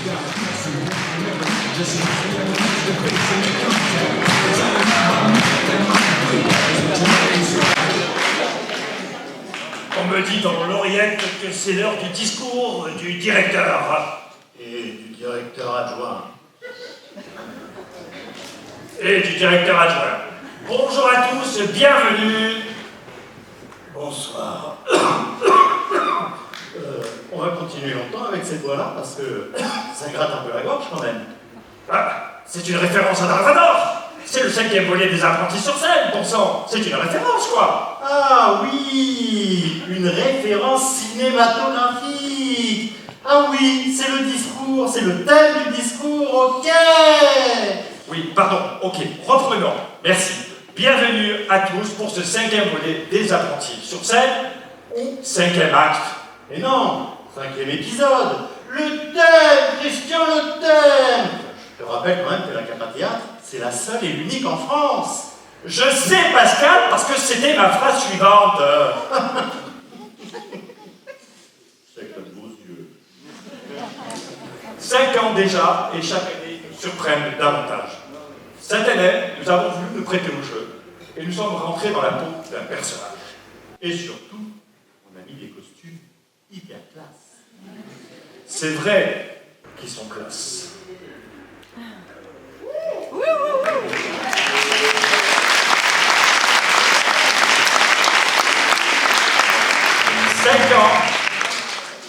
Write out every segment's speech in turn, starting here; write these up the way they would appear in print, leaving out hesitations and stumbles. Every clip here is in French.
On me dit dans l'oreillette que c'est l'heure du discours du directeur. Et du directeur adjoint. Et du directeur adjoint. Bonjour à tous, bienvenue. Bonsoir. On va continuer longtemps avec cette voix-là parce que ça gratte un peu la gorge quand même. Ah, c'est une référence à Darvador. C'est le 5e volet des apprentis sur scène, bon sang. C'est une référence, quoi. Ah oui, une référence cinématographique. Ah oui, c'est le discours, c'est le thème du discours, ok. Oui, pardon, ok, reprenons. Merci. Bienvenue à tous pour ce 5e volet des apprentis sur scène, ou 5e acte. Et non, 5e épisode. Le thème, Christian, le thème. Je te rappelle quand même que la Capa Théâtre, c'est la seule et l'unique en France. Je sais, Pascal, parce que c'était ma phrase suivante. C'est que de beaux yeux. 5 ans déjà, et chaque année nous surprennent davantage. Cette année, nous avons voulu nous prêter au jeu, et nous sommes rentrés dans la peau d'un personnage. Et surtout, on a mis des costumes hyper classe. C'est vrai qu'ils sont classe. 5 ans,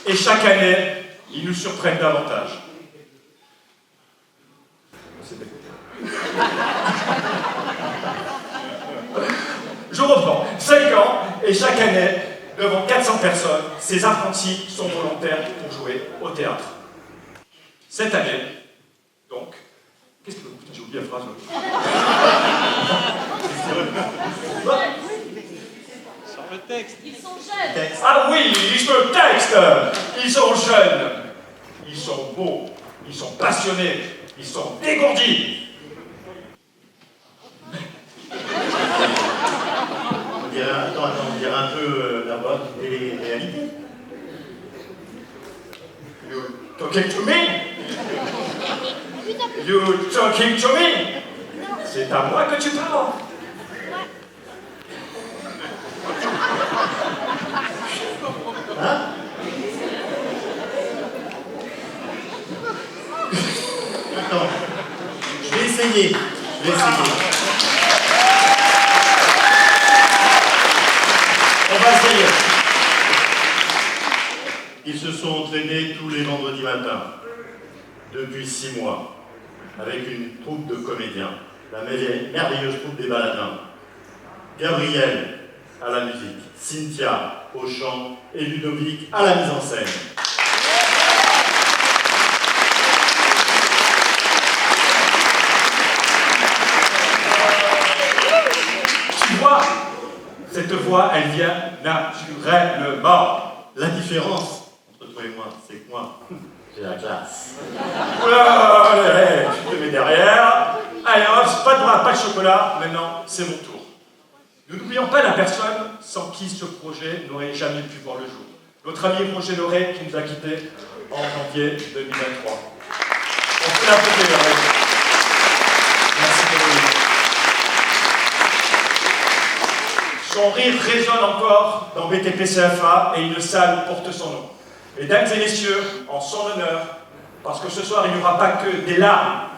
et chaque année, ils nous surprennent davantage. Je reprends. 5 ans, et chaque année, devant 400 personnes, ces apprentis sont volontaires pour jouer au théâtre. Cette année, donc, qu'est-ce que j'ai oublié la phrase là. Sur le texte. Ils sont jeunes. Ah oui, je me texte. Ils sont jeunes, ils sont beaux, ils sont passionnés, ils sont dégourdis. On dirait un peu la voix de télé-réalité. You talking to me? You talking to me? C'est à moi que tu parles. Hein? Attends, je vais essayer. On va essayer. Ils se sont entraînés tous les vendredis matins, depuis 6 mois, avec une troupe de comédiens, la merveilleuse troupe des Baladins. Gabriel à la musique, Cynthia au chant et Ludovic à la mise en scène. Tu vois, cette voix, elle vient naturellement. La différence entre toi et moi, c'est que moi, j'ai la classe. Allez, tu te mets derrière. Allez hop, pas de chocolat. Maintenant, c'est mon tour. Nous n'oublions pas la personne sans qui ce projet n'aurait jamais pu voir le jour. Notre ami Roger Loret qui nous a quittés en janvier 2023. On peut l'applaudir. Merci de venir. Son rire résonne encore dans BTP CFA et une salle porte son nom. Mesdames et messieurs, en son honneur, parce que ce soir il n'y aura pas que des larmes,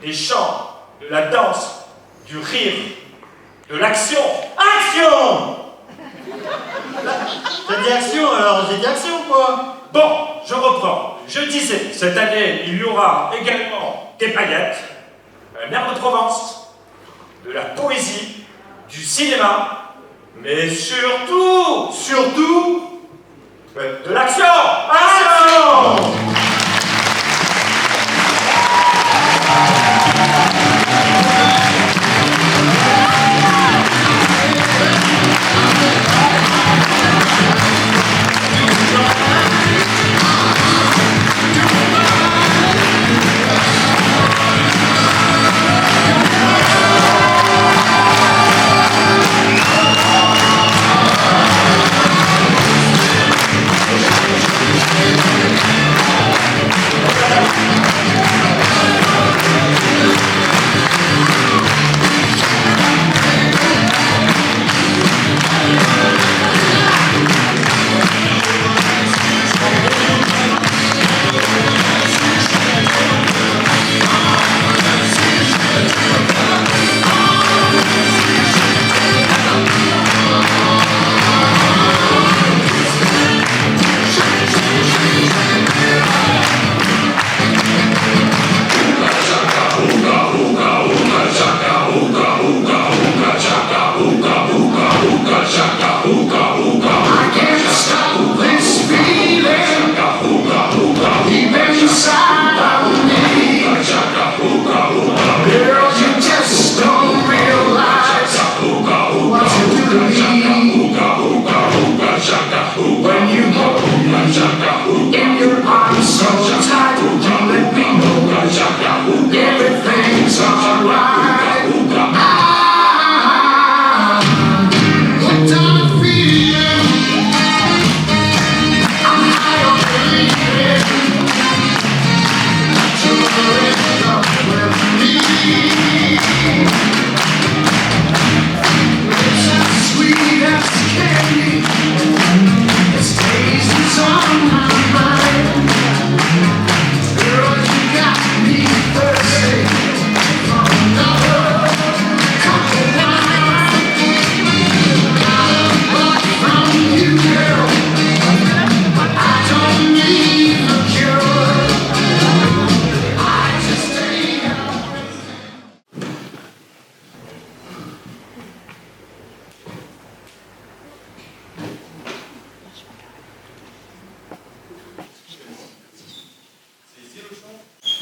des chants, de la danse, du rire, de l'action. Action! T'as dit action, alors j'ai dit action, quoi. Bon, je reprends. Je disais, cette année, il y aura également des paillettes, un air de Provence, de la poésie, du cinéma, mais surtout, de l'action. Action!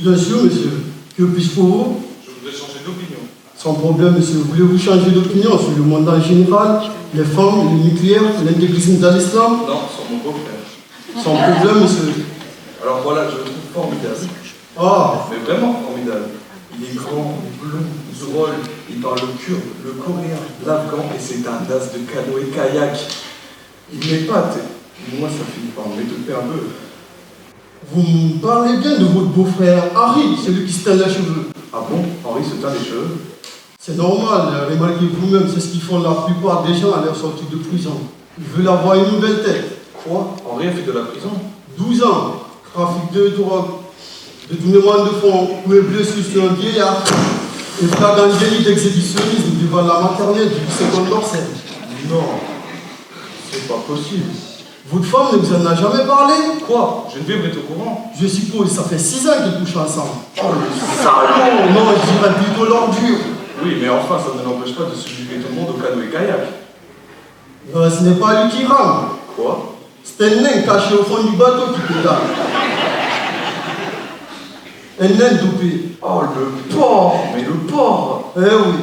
Bien sûr, monsieur. Que puis-je pour vous? Je voudrais changer d'opinion. Sans problème, monsieur. Voulez-vous changer d'opinion sur le monde en général, les femmes, le nucléaire, l'intégrisme dans l'islam? Non, sur mon beau-frère. Sans problème, monsieur. Alors voilà, je le trouve formidable. Ah, Mais vraiment formidable. Il est grand, blond, drôle, il parle le kurde, le coréen, l'afghan et c'est un as de canoë-kayak. Il m'épate. Moi, ça finit par m'étouffer un peu. vous me parlez bien de votre beau-frère Harry, celui qui se teint les cheveux. Ah bon? Henri se teint les cheveux? C'est normal, remarquez vous-même, c'est ce qu'ils font la plupart des gens à leur sortie de prison. Ils veulent avoir une nouvelle tête. Quoi? Henri a fait de la prison? 12 ans, trafic de drogue, détournement de fonds, coué blessure sur un vieillard, et flagrant délit d'exhibitionnisme devant la maternelle du lycée d'Orsay. Non, c'est pas possible. Votre femme ne vous en a jamais parlé? Quoi? Geneviève est au courant? Je suppose, ça fait 6 ans qu'ils couchent ensemble. Oh le salaud! Non, je dirais plutôt l'ordure. Oui, mais enfin, ça ne l'empêche pas de subjuguer tout le monde au canoë-kayak. Ce n'est pas lui qui rame. Quoi? C'est un nain caché au fond du bateau qui pédale. Un nain dopé. Oh le porc! Mais le porc! Eh oui.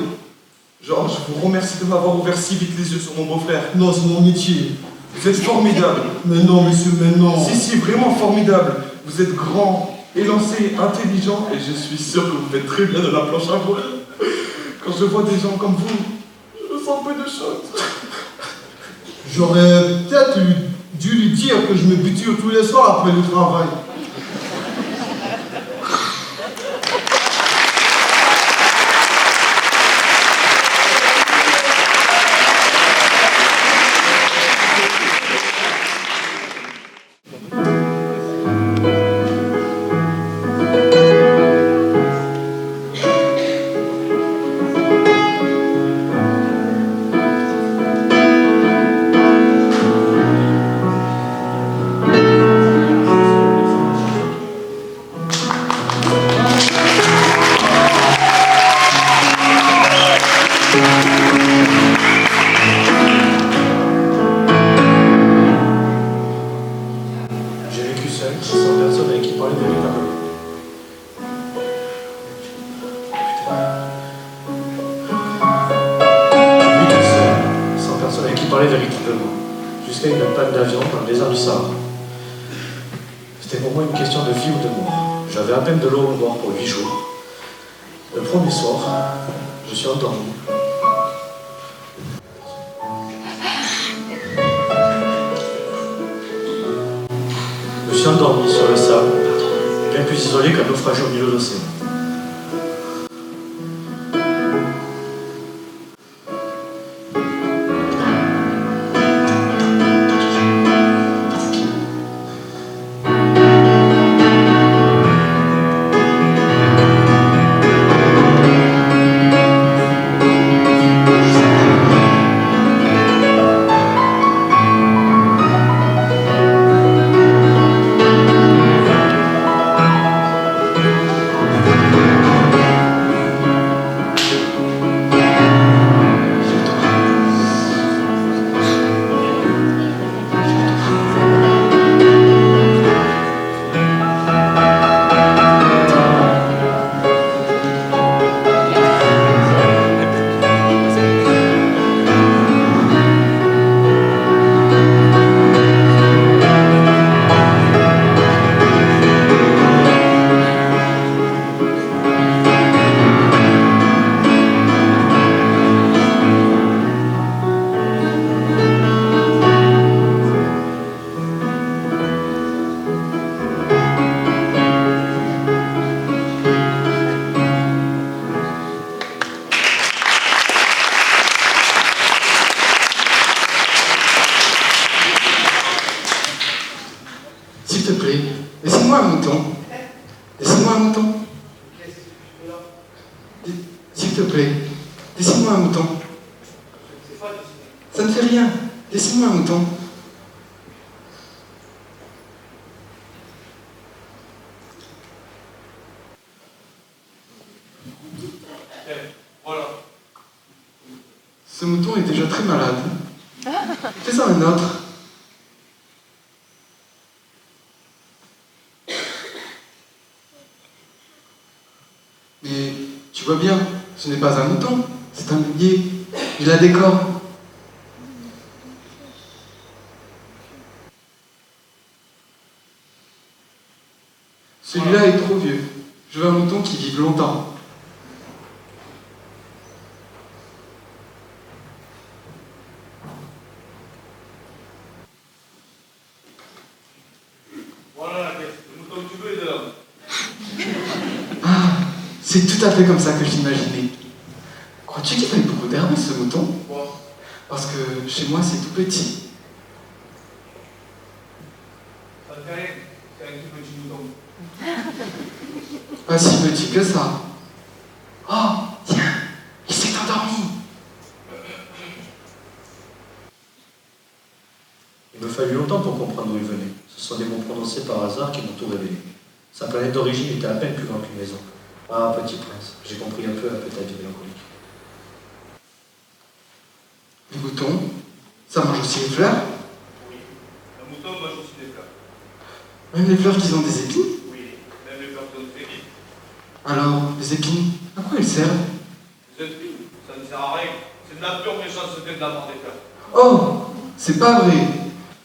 Georges, je vous remercie de m'avoir ouvert si vite les yeux sur mon beau-frère. Non, c'est mon métier. Vous êtes formidable. Mais non, monsieur, mais non. Si, vraiment formidable. Vous êtes grand, élancé, intelligent, et je suis sûr que vous faites très bien de la planche à voile. Quand je vois des gens comme vous, je sens peu de choses. J'aurais peut-être dû lui dire que je me butine tous les soirs après le travail. véritablement, jusqu'à une panne d'avion dans le désert du Sahara. C'était pour moi une question de vie ou de mort. J'avais à peine de l'eau au bord pour 8 jours. Le premier soir, je suis endormi. Je suis endormi sur le sable, bien plus isolé qu'un naufragé au milieu de l'océan. S'il te plaît, laissez-moi un mouton. Laissez-moi un mouton. S'il te plaît, laissez-moi un mouton. Ça ne fait rien. Laissez-moi un mouton. Voilà. Ce mouton est déjà très malade. Fais-en un autre. vois bien, ce n'est pas un mouton, c'est un bélier. Il a des cornes. Celui-là est trop vieux. Je veux un mouton qui vive longtemps. Voilà, le mouton que tu veux est de l'homme. Ah, c'est tout à fait comme ça que je l'imaginais. Crois-tu qu'il faille beaucoup d'herbe, ce mouton? Pourquoi? Parce que chez moi, c'est tout petit. Ça te fait rien, c'est un tout petit mouton. Pas si petit que ça. Oh, tiens, il s'est endormi. Il me fallut longtemps pour comprendre d'où il venait. Ce sont des mots prononcés par hasard qui m'ont tout révélé. Sa planète d'origine était à peine plus grande qu'une maison. Ah, petit prince, j'ai compris un peu ta vie mélancolique. Les moutons, ça mange aussi les fleurs? Oui. Un mouton mange aussi des fleurs. Même les fleurs qui ont des épines? Oui. Même les fleurs qui ont des épines. Alors, les épines, à quoi elles servent? Les épines, ça ne sert à rien. C'est de la pure méchanceté d'avoir des fleurs. Oh, c'est pas vrai.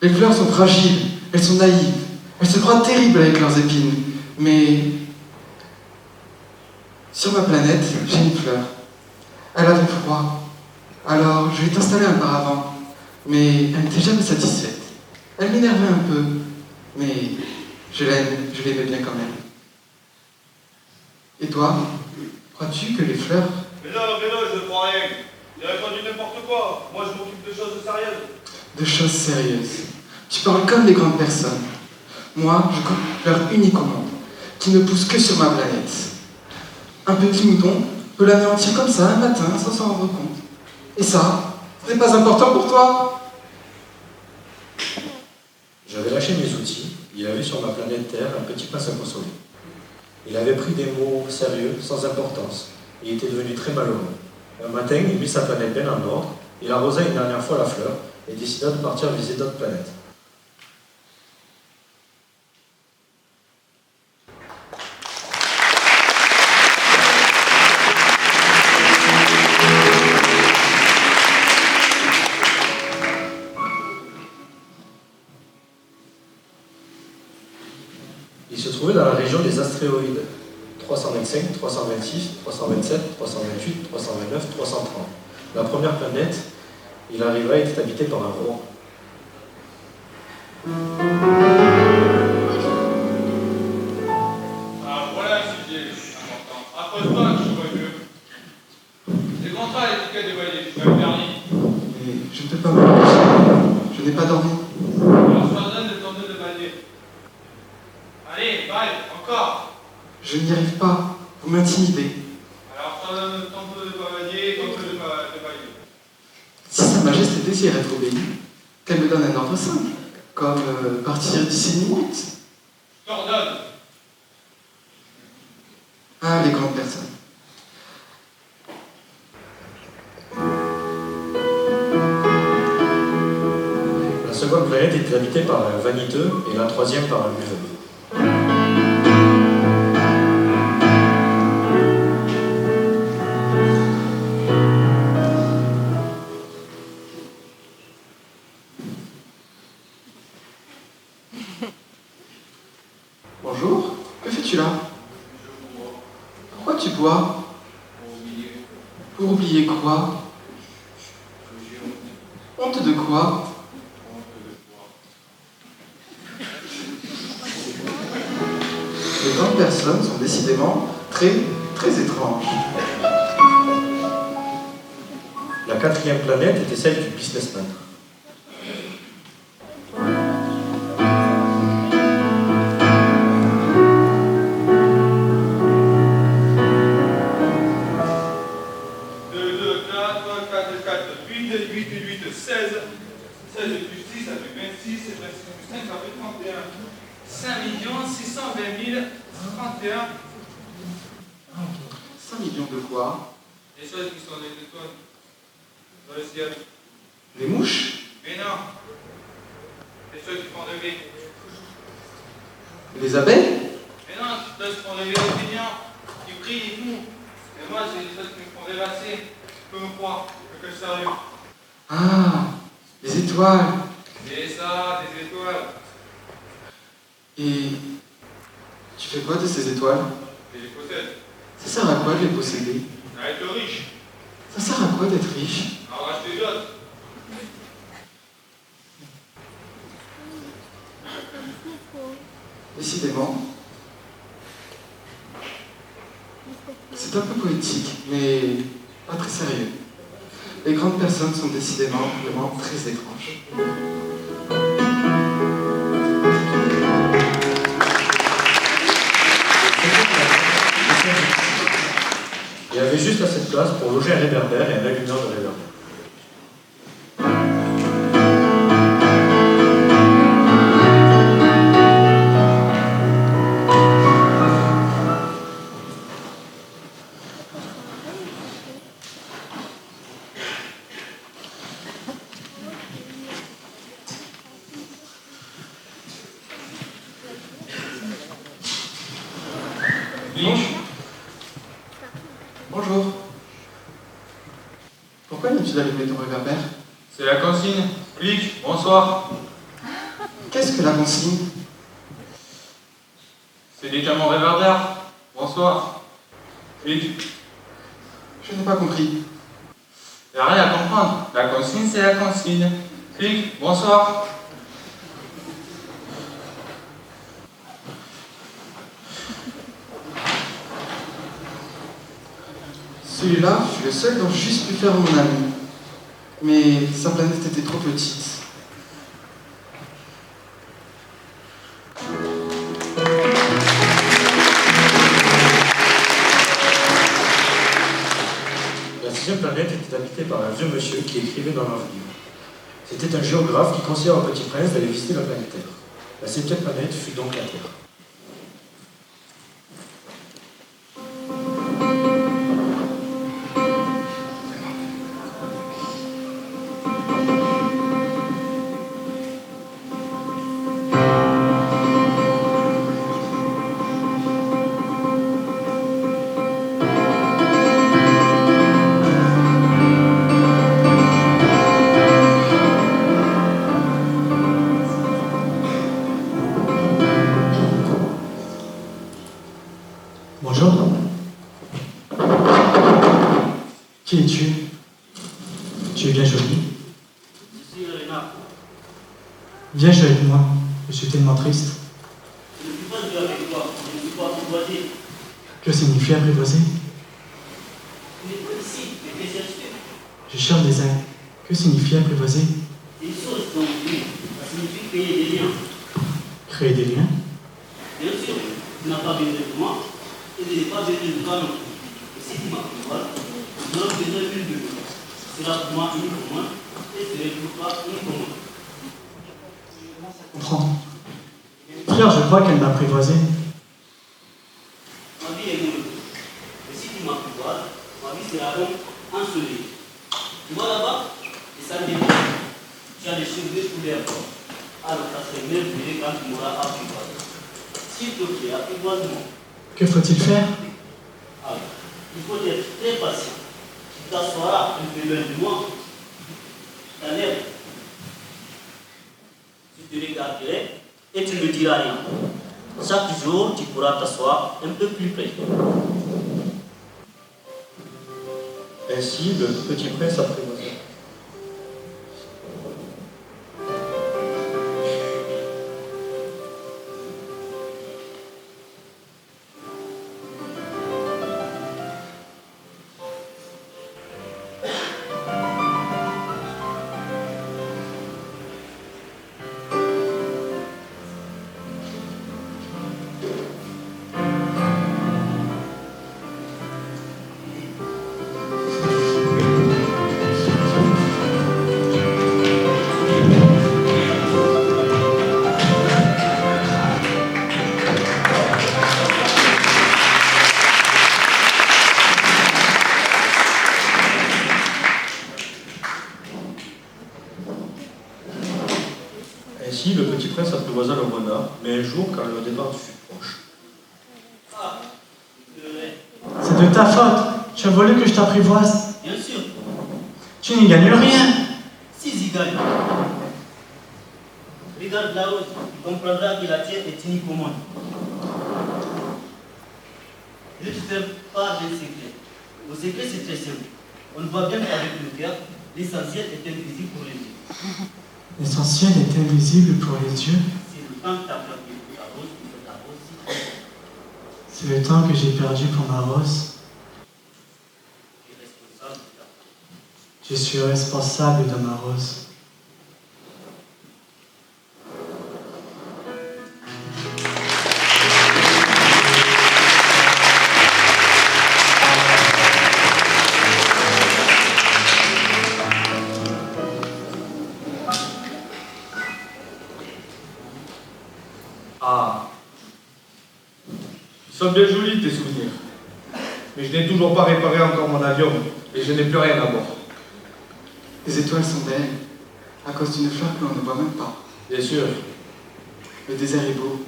Les fleurs sont fragiles, elles sont naïves. Elles se croient terribles avec leurs épines. Mais sur ma planète, j'ai une fleur. Elle avait froid. Alors, je lui ai installé un paravent. Mais elle n'était jamais satisfaite. Elle m'énervait un peu. Mais je l'aimais bien quand même. Et toi, crois-tu que les fleurs... Mais non, je ne crois rien. J'ai répondu n'importe quoi. Moi, je m'occupe de choses sérieuses. De choses sérieuses. Tu parles comme des grandes personnes. Moi, je connais une fleur unique au monde, qui ne pousse que sur ma planète. Un petit mouton peut l'anéantir comme ça un matin sans s'en rendre compte. Et ça, ce n'est pas important pour toi? J'avais lâché mes outils, il avait sur ma planète Terre un petit prince inconsolé. Il avait pris des mots sérieux, sans importance, et était devenu très malheureux. Un matin, il mit sa planète bien en ordre, il arrosa une dernière fois la fleur, et décida de partir viser d'autres planètes. Il se trouvait dans la région des astéroïdes 325, 326, 327, 328, 329, 330. La première planète, il arriva, était habitée par un roi. Ah, voilà un sujet important. Accroche-toi, je vois mieux. Les contrats à l'étiquette des voiliers, tu m'as permis. Mais je ne peux pas m'empêcher. Je n'ai pas dormi. Alors, je t'ordonne de tomber de voilier. Allez, baille, encore. Je n'y arrive pas. Vous m'intimidez. Alors, je t'ordonne de tomber de voilier, tomber de voilier. Si Sa Majesté désire être obéie, qu'elle me donne un ordre simple, comme partir d'ici une minute. Je t'ordonne. Ah, les grandes personnes. La seconde planète était habitée par un vaniteux et la troisième par un buveur. Bonjour, que fais-tu là? Pourquoi tu bois? Pour oublier quoi? Honte de quoi? Les grandes personnes sont décidément très, très étranges. La quatrième planète était celle du businessman. De quoi? Les choses qui sont des étoiles dans le ciel. Les mouches? Mais non. Les choses qui font rêver. Les abeilles? Mais non, les choses qui font rêver les feignants, qui prient et tout. Et moi, j'ai des choses qui me font rêvasser, peu me croire, que le sérieux. Ah, les étoiles. C'est ça, des étoiles. Et tu fais quoi de ces étoiles? Je les possède. Ça sert à quoi de les posséder? À être riche, Ça sert à quoi d'être riche? à racheter d'autres. Décidément. C'est un peu poétique, mais pas très sérieux. Les grandes personnes sont décidément vraiment très étranges. Il y avait juste assez de place pour loger un réverbère et un allumeur de réverbère. Bonjour. Pourquoi n'as-tu allumé ton réverbère? C'est la consigne. Clique, bonsoir. Qu'est-ce que la consigne? C'est déjà mon réverbère. Bonsoir. Clique. Je n'ai pas compris. Y a rien à comprendre. La consigne, c'est la consigne. Clique, bonsoir. Celui-là fut le seul dont j'eusse pu faire mon ami. Mais sa planète était trop petite. La sixième planète était habitée par un vieux monsieur qui écrivait dans l'avenir. C'était un géographe qui conseilla au Petit Prince d'aller visiter la planète Terre. La septième planète fut donc la Terre. Bonjour. Qui es-tu? Tu es bien jolie. Je suis Renard. Viens jouer avec moi. Je suis tellement triste. Je ne suis pas joué avec toi. Je ne suis pas apprivoisé. Que signifie apprivoiser? Tu n'es pas ici, mais que cherches-tu? Je cherche des aides. Que signifie apprivoiser? C'est une chose dont oui, ça signifie créer des liens. Créer des liens? Bien sûr, tu n'as pas besoin de moi et je n'ai pas besoin de toi non plus. Et si tu m'apprivoises, tu auras besoin d'une de nous. Ce sera pour moi uniquement et ce n'est pour toi uniquement. Je comprends. Hier, je crois qu'elle m'a apprivoisé. Ma vie est monotone. Et si tu m'apprivoises, ma vie sera donc ensoleillée. Tu vois là-bas, et ça dépend. Tu as des cheveux sous les bords. Alors ça serait merveilleux quand tu m'auras apprivoisé. S'il te plaît, apprivoise-moi. Que faut-il faire? Alors, il faut être très patient. Tu t'assoiras un peu loin de moi. Tu t'enlèves. Tu te regarderais et tu ne me diras rien. Chaque jour, tu pourras t'asseoir un peu plus près. Ainsi, le Petit Prince apprivoisa. Ainsi, le Petit Prince apprivoisa le renard, mais un jour, quand le départ fut proche. Ah, je pleurais. C'est de ta faute. Tu as volé que je t'apprivoise? Bien sûr. Tu n'y gagnes rien. Si j'y gagne. Regarde là-haut, tu comprendras que la tienne est unique au monde. Je vais te faire part d'un secret. Le secret, c'est très simple. On le voit bien avec le cœur. L'essentiel est invisible pour les yeux. L'essentiel est invisible pour les yeux. C'est le temps que tu as perdu pour ta rose, pour ta rose. C'est le temps que j'ai perdu pour ma rose. Je suis responsable de ma rose. Ah. Ils sont bien jolis tes souvenirs. Mais je n'ai toujours pas réparé encore mon avion et je n'ai plus rien à bord. Les étoiles sont belles, à cause d'une fleur que l'on ne voit même pas. Bien sûr. Le désert est beau.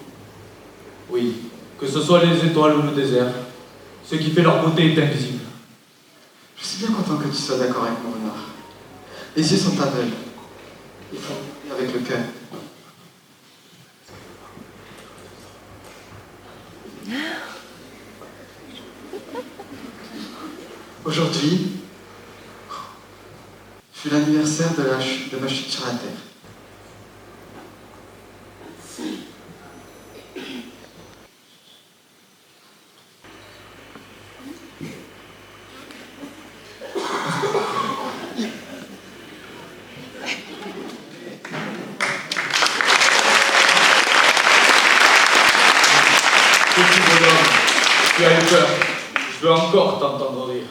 Oui. Que ce soit les étoiles ou le désert, ce qui fait leur beauté est invisible. Je suis bien content que tu sois d'accord avec mon renard. Les yeux sont aveugles. Il faut voir avec le cœur. Aujourd'hui, fut l'anniversaire de ma chute sur la Terre. Petit bonhomme, tu as eu peur. Je veux encore t'entendre rire.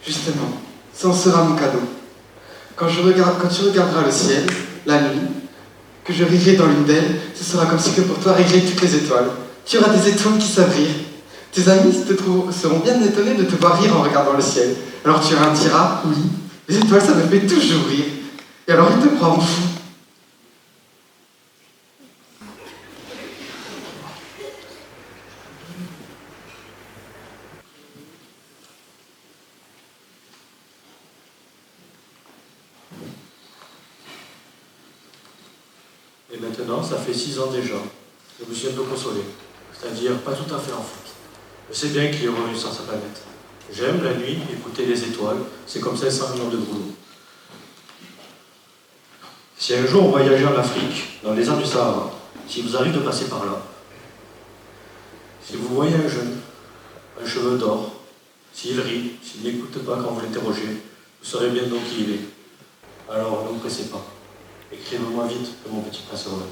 Justement, ça en sera mon cadeau. Quand tu regarderas le ciel, la nuit, que je rirai dans l'une d'elles, ce sera comme si que pour toi riraient toutes les étoiles. Tu auras des étoiles qui savent rire. Tes amis seront bien étonnés de te voir rire en regardant le ciel. Alors tu leur diras, oui, les étoiles ça me fait toujours rire. Et alors ils te croiront fou. Et maintenant, ça fait 6 ans déjà. Je me suis un peu consolé. C'est-à-dire pas tout à fait en fait. Je sais bien qu'il est revenu sur sa planète. J'aime la nuit, écouter les étoiles. C'est comme ça 100 millions de goulots. Si un jour vous voyagez en Afrique, dans les désert du Sahara, si vous arrivez de passer par là, si vous voyez un jeune, un cheveu d'or, s'il rit, s'il n'écoute pas quand vous l'interrogez, vous saurez bien donc qui il est. Alors ne vous pressez pas. Écrivez-moi vite que mon petit prince revient.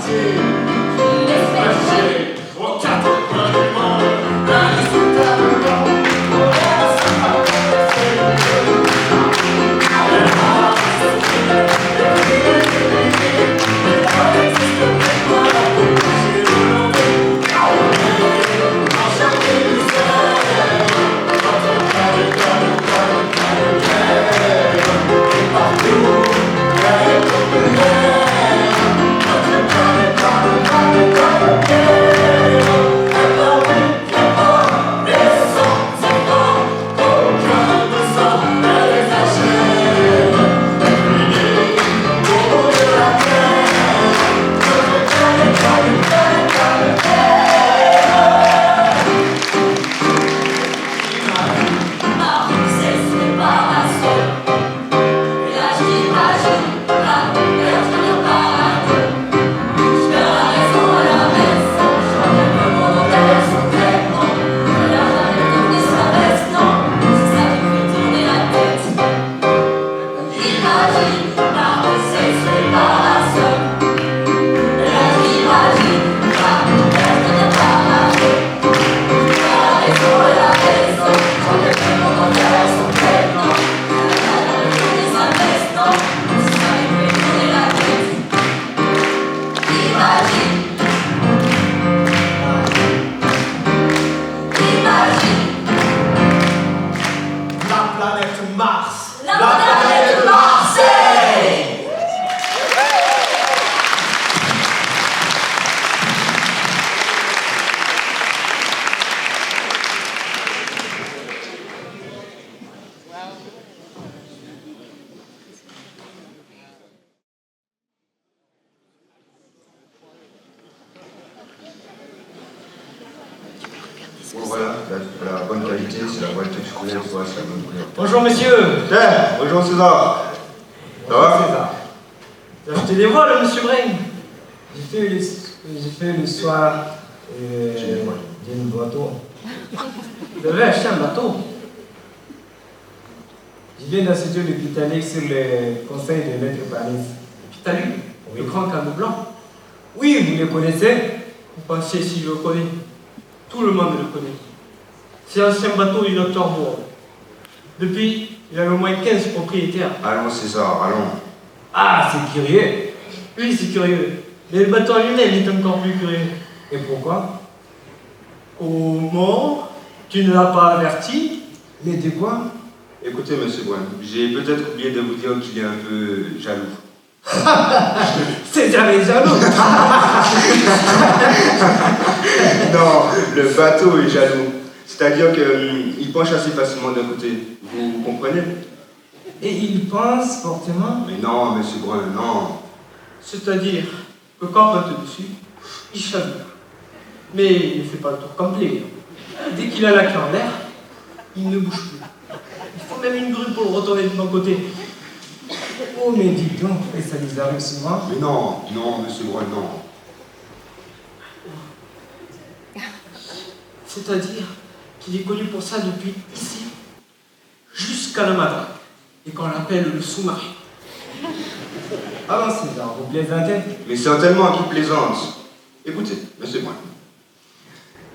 quartier. Marcher aux quatre coins du monde, indiscutablement, on laisse Bon voilà, la bonne qualité, c'est la voiture que je connais, tu vois, c'est la bonne couleur. Bonjour monsieur. Tiens, bonjour César. Ça va César. Je te dévoile, monsieur Brain. J'ai fait le soir d'un bateau. Je devais acheter un bateau. Je viens d'assister l'hôpitalier sur le conseil de maître Paris. L'hôpitalier, le grand canot blanc. Oui, vous le connaissez. Vous pensez si je le connais. Tout le monde le connaît. C'est l'ancien bateau du docteur Bourg. Depuis, il a au moins 15 propriétaires. Allons César, allons. Ah, c'est curieux. Oui, c'est curieux. Mais le bateau lui-même est encore plus curieux. Et pourquoi? Comment? Tu ne l'as pas averti? Mais de quoi? Écoutez, monsieur Brun, j'ai peut-être oublié de vous dire qu'il est un peu jaloux. C'est jamais jaloux. Non, le bateau est jaloux. C'est-à-dire qu'il penche assez facilement d'un côté. Vous comprenez? Et il pense fortement? Mais non, monsieur Brun, non. C'est-à-dire que quand on te dessus, il chaloue. Mais il ne fait pas le tour complet. Dès qu'il a la queue en l'air, il ne bouge plus. Il faut même une grue pour le retourner de mon côté. Oh, mais dites donc, et ça nous arrive souvent? Mais non, non, monsieur Brun, non. C'est-à-dire qu'il est connu pour ça depuis ici jusqu'à la Madrid, et qu'on l'appelle le sous-marin. Ah non, César, vous plaisantez? Mais certainement qu'il plaisante. Écoutez, monsieur Brun,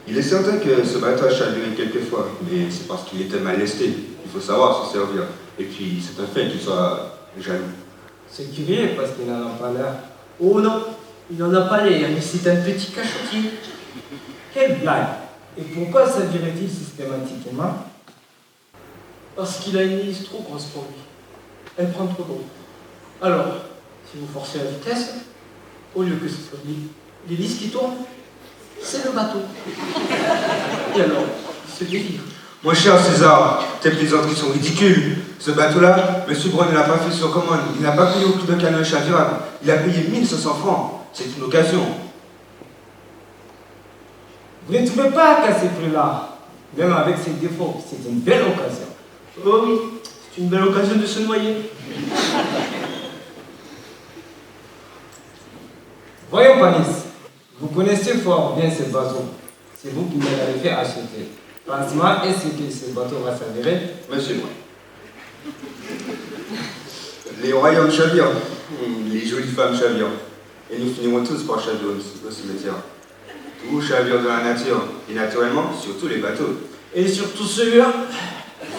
il est certain que ce bateau a chaviré quelquefois, mais c'est parce qu'il était mal lesté. Il faut savoir s'en servir. Et puis, c'est un fait qu'il soit jaloux. C'est curieux parce qu'il n'en a pas l'air. Oh non, il n'en a pas l'air, mais c'est un petit cachotier. Quelle blague! Et pourquoi ça dirait-il systématiquement? Parce qu'il a une hélice trop grosse pour lui. Elle prend trop d'eau. Alors, si vous forcez la vitesse, au lieu que ce soit l'hélice qui tourne, c'est le bateau. Et alors, il se délire. Mon cher César, tes plaisanteries sont ridicules. Ce bateau-là, M. Brun ne l'a pas fait sur commande. Il n'a pas payé au prix d'un canoë chavirable. Il a payé 1500 francs. C'est une occasion. Vous ne trouvez pas qu'à ces prix-là, même avec ses défauts, c'est une belle occasion? Oh oui, c'est une belle occasion de se noyer. Voyons, Panis, vous connaissez fort bien ce bateau. C'est vous qui me l'avez fait acheter. Franchement, est-ce que ce bateau va s'avérer? Monsieur Brun. Les royaumes chavirent. Les jolies femmes chavirent. et nous finirons tous par chavirer au cimetière. Tout chavire dans la nature, et naturellement, surtout les bateaux. Et surtout celui-là?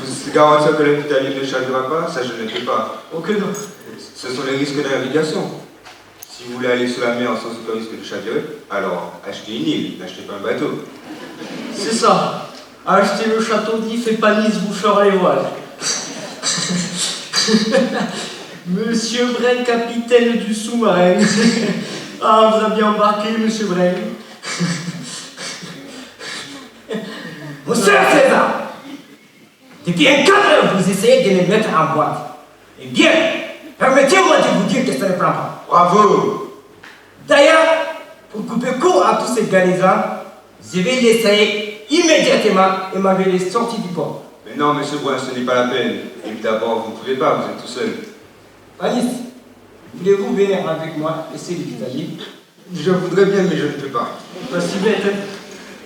Vous garantir que le Titanic ne chavirera pas, ça je ne peux pas. Ok, non. Ce sont les risques de navigation. Si vous voulez aller sur la mer sans aucun risque de chavirer, alors achetez une île, n'achetez pas un bateau. C'est ça. Achetez le château d'If et Panis vous fera les voiles. Monsieur Brain, capitaine du sous-marin. Ah, vous avez bien embarqué, monsieur Brain. Monsieur César, depuis un quart d'heure, vous essayez de les mettre en boîte. Eh bien, permettez-moi de vous dire que ça ne prend pas. Bravo! D'ailleurs, pour couper court à tous ces galésans, je vais l'essayer immédiatement et m'avait les sorties du port. Mais non, monsieur Brun, ce n'est pas la peine. Et d'abord, vous ne pouvez pas, vous êtes tout seul. Panis, voulez-vous venir avec moi essayer de l'Italie? Je voudrais bien, mais je ne peux pas. Pas si bête, hein?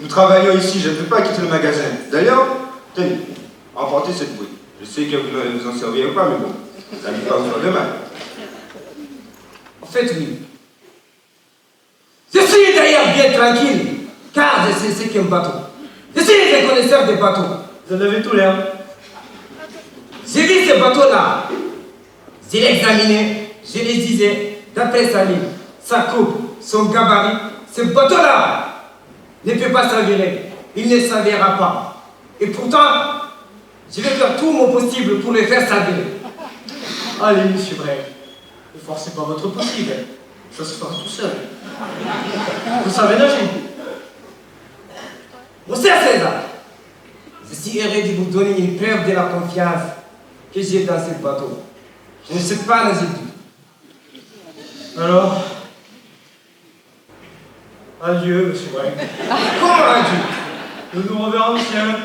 Nous travaillons ici, je ne peux pas quitter le magasin. D'ailleurs, tenez, emportez cette bouille. Je sais que vous ne vous en servirez pas, mais bon, ça ne va pas vous faire de mal. En fait, oui. Je suis d'ailleurs bien tranquille, car je sais ce qu'est un bateau. Je suis un connaisseur des bateaux. Vous en avez tout l'air. J'ai vu ce bateau-là. Je l'ai examiné, je les disais, d'après sa ligne, sa coupe, son gabarit, ce bateau-là ne peut pas s'avérer. Il ne s'avérera pas. Et pourtant, je vais faire tout mon possible pour le faire s'avérer. Allez, monsieur Bray, ne forcez pas votre possible. Ça se fera tout seul. Vous savez nager. Monsieur César, je suis heureux de vous donner une preuve de la confiance que j'ai dans ce bateau. Je ne sais pas nager du tout. Alors, adieu, monsieur Bray. Comment adieu? Nous nous reverrons au ciel.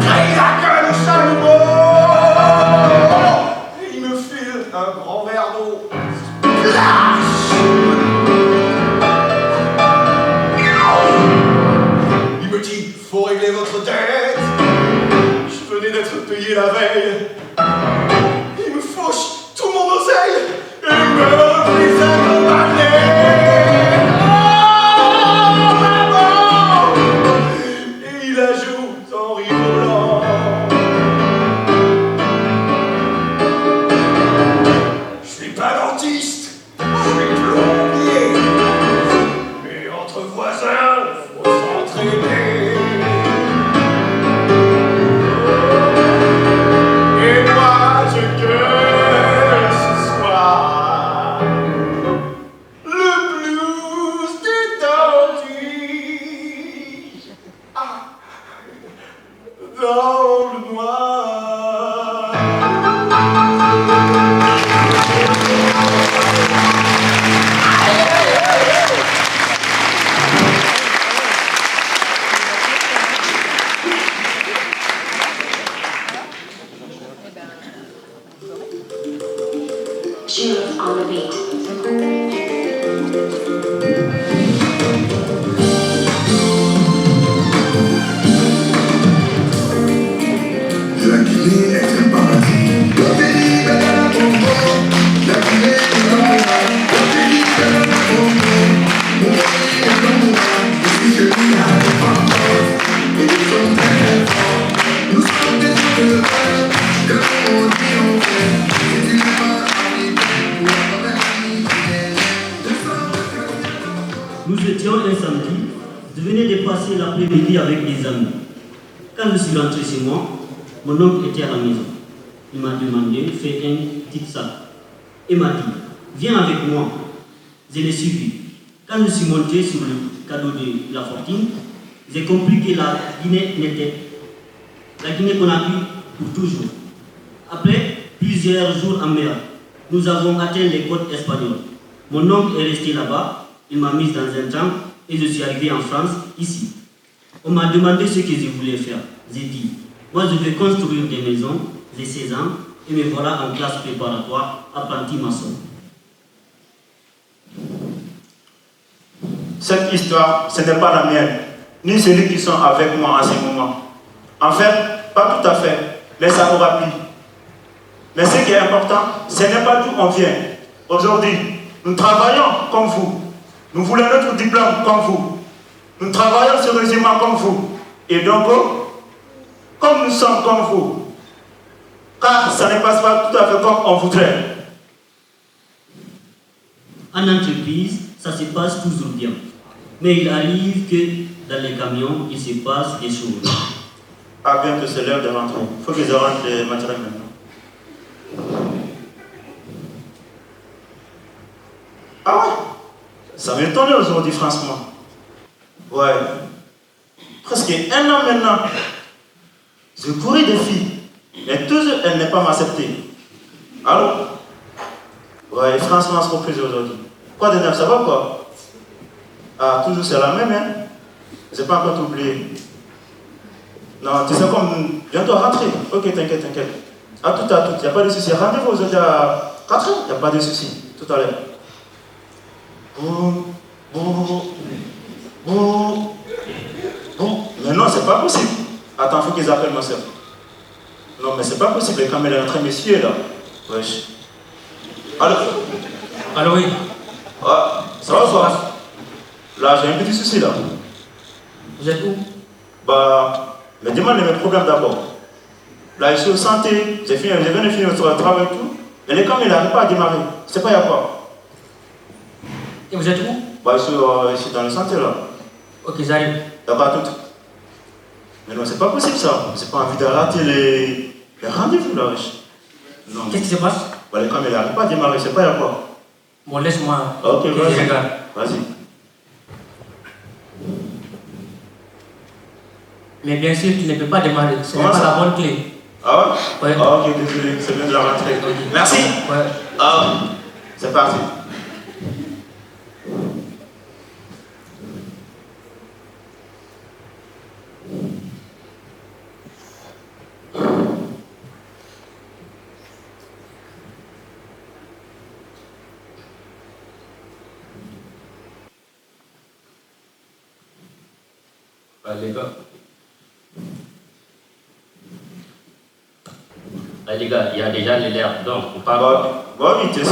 Hey! régler votre dette. Je venais d'être payé la veille. Il me fauche tout mon oseille et me reprise à condamner. Oh, maman! Et il ajoute en rigolant. Je suis pas dentiste, je suis plombier. Mais entre voisins, faut s'entraider. Et moi, je gueule ce soir le blues détendu. Ah, dans le noir. Jules on the beat. La Guinée est un paradis. Le pays de la Congo. La Guinée est un paradis. Le pays de la Congo. Mon pays est un paradis. Ici je vis à l'indépendance. Et nous sommes très forts. Nous sommes des éleveurs. Que l'on dit on fait. C'est une main arrivée pour la première année. Nous étions un samedi, je venais de passer l'après-midi avec des amis. Quand je suis rentré chez moi, mon oncle était à la maison. Il m'a demandé de faire un petit sac. Il m'a dit, viens avec moi. Je l'ai suivi. Quand je suis monté sur le cadeau de la fortune, j'ai compris que la Guinée n'était la Guinée qu'on a vue pour toujours. Après plusieurs jours en mer, nous avons atteint les côtes espagnoles. Mon oncle est resté là-bas. Il m'a mis dans un train et je suis arrivé en France, ici. On m'a demandé ce que je voulais faire. J'ai dit, moi je vais construire des maisons, j'ai 16 ans, et me voilà en classe préparatoire, apprenti maçon. Cette histoire, ce n'est pas la mienne, ni celui qui sont avec moi en ce moment. En fait, pas tout à fait, mais ça aura plu. Mais ce qui est important, ce n'est pas d'où on vient. Aujourd'hui, nous travaillons comme vous. Nous voulons notre diplôme comme vous. Nous travaillons sérieusement comme vous. Et donc, comme nous sommes comme vous, car ça ne passe pas tout à fait comme on voudrait. En entreprise, ça se passe toujours bien. Mais il arrive que dans les camions, il se passe des choses. Ah, bien que c'est l'heure de rentrer. Il faut qu'ils rentrent les matériels maintenant. Ah ouais, ça m'étonne aujourd'hui, franchement. Ouais. Presque un an maintenant. Je courais des filles, mais toujours elles n'est pas m'accepter. Allô? Ouais, franchement, c'est surprise aujourd'hui. Quoi de neuf, ça va quoi? Ah, toujours c'est la même, hein? J'ai pas encore oublié. Non, tu sais comme bientôt rentrer. Ok, t'inquiète. À tout, il n'y a pas de souci. Rendez-vous aujourd'hui à 4h, il n'y a pas de souci. Tout à l'heure. Bon. Mais non, c'est pas possible. Attends, il faut qu'ils appellent ma soeur. Non, mais c'est pas possible. Quand elle est en train de m'essuyer là. Wesh. Allô, oui. Ah, ça va quoi? Là, j'ai un petit souci là. Vous êtes où? Bah, mais demande mes problèmes d'abord. Là, je suis au santé, je viens de finir le travail et tout. Mais les caméras n'arrivent pas à démarrer. Je sais pas, il y a quoi. Et vous êtes où? Bah, je suis dans le santé là. Ok, j'arrive. D'accord, tout. Mais non, c'est pas possible ça. J'ai pas envie de rater les rendez-vous là, wesh. Non. Qu'est-ce qui se passe? Bah, les caméras n'arrivent pas à démarrer, je sais pas, il y a quoi. Bon, laisse-moi. Ok, vas-y. Vas-y. Mais bien sûr, tu ne peux pas démarrer. Ce n'est pas la bonne clé. Ah ouais? Ouais. Ah, ok, désolé, c'est bien de la rentrée. Merci. Ouais. Ah, c'est parti. Les gars, Les gars, il y a déjà les lèvres, donc on parle. Bah oui, tu sais.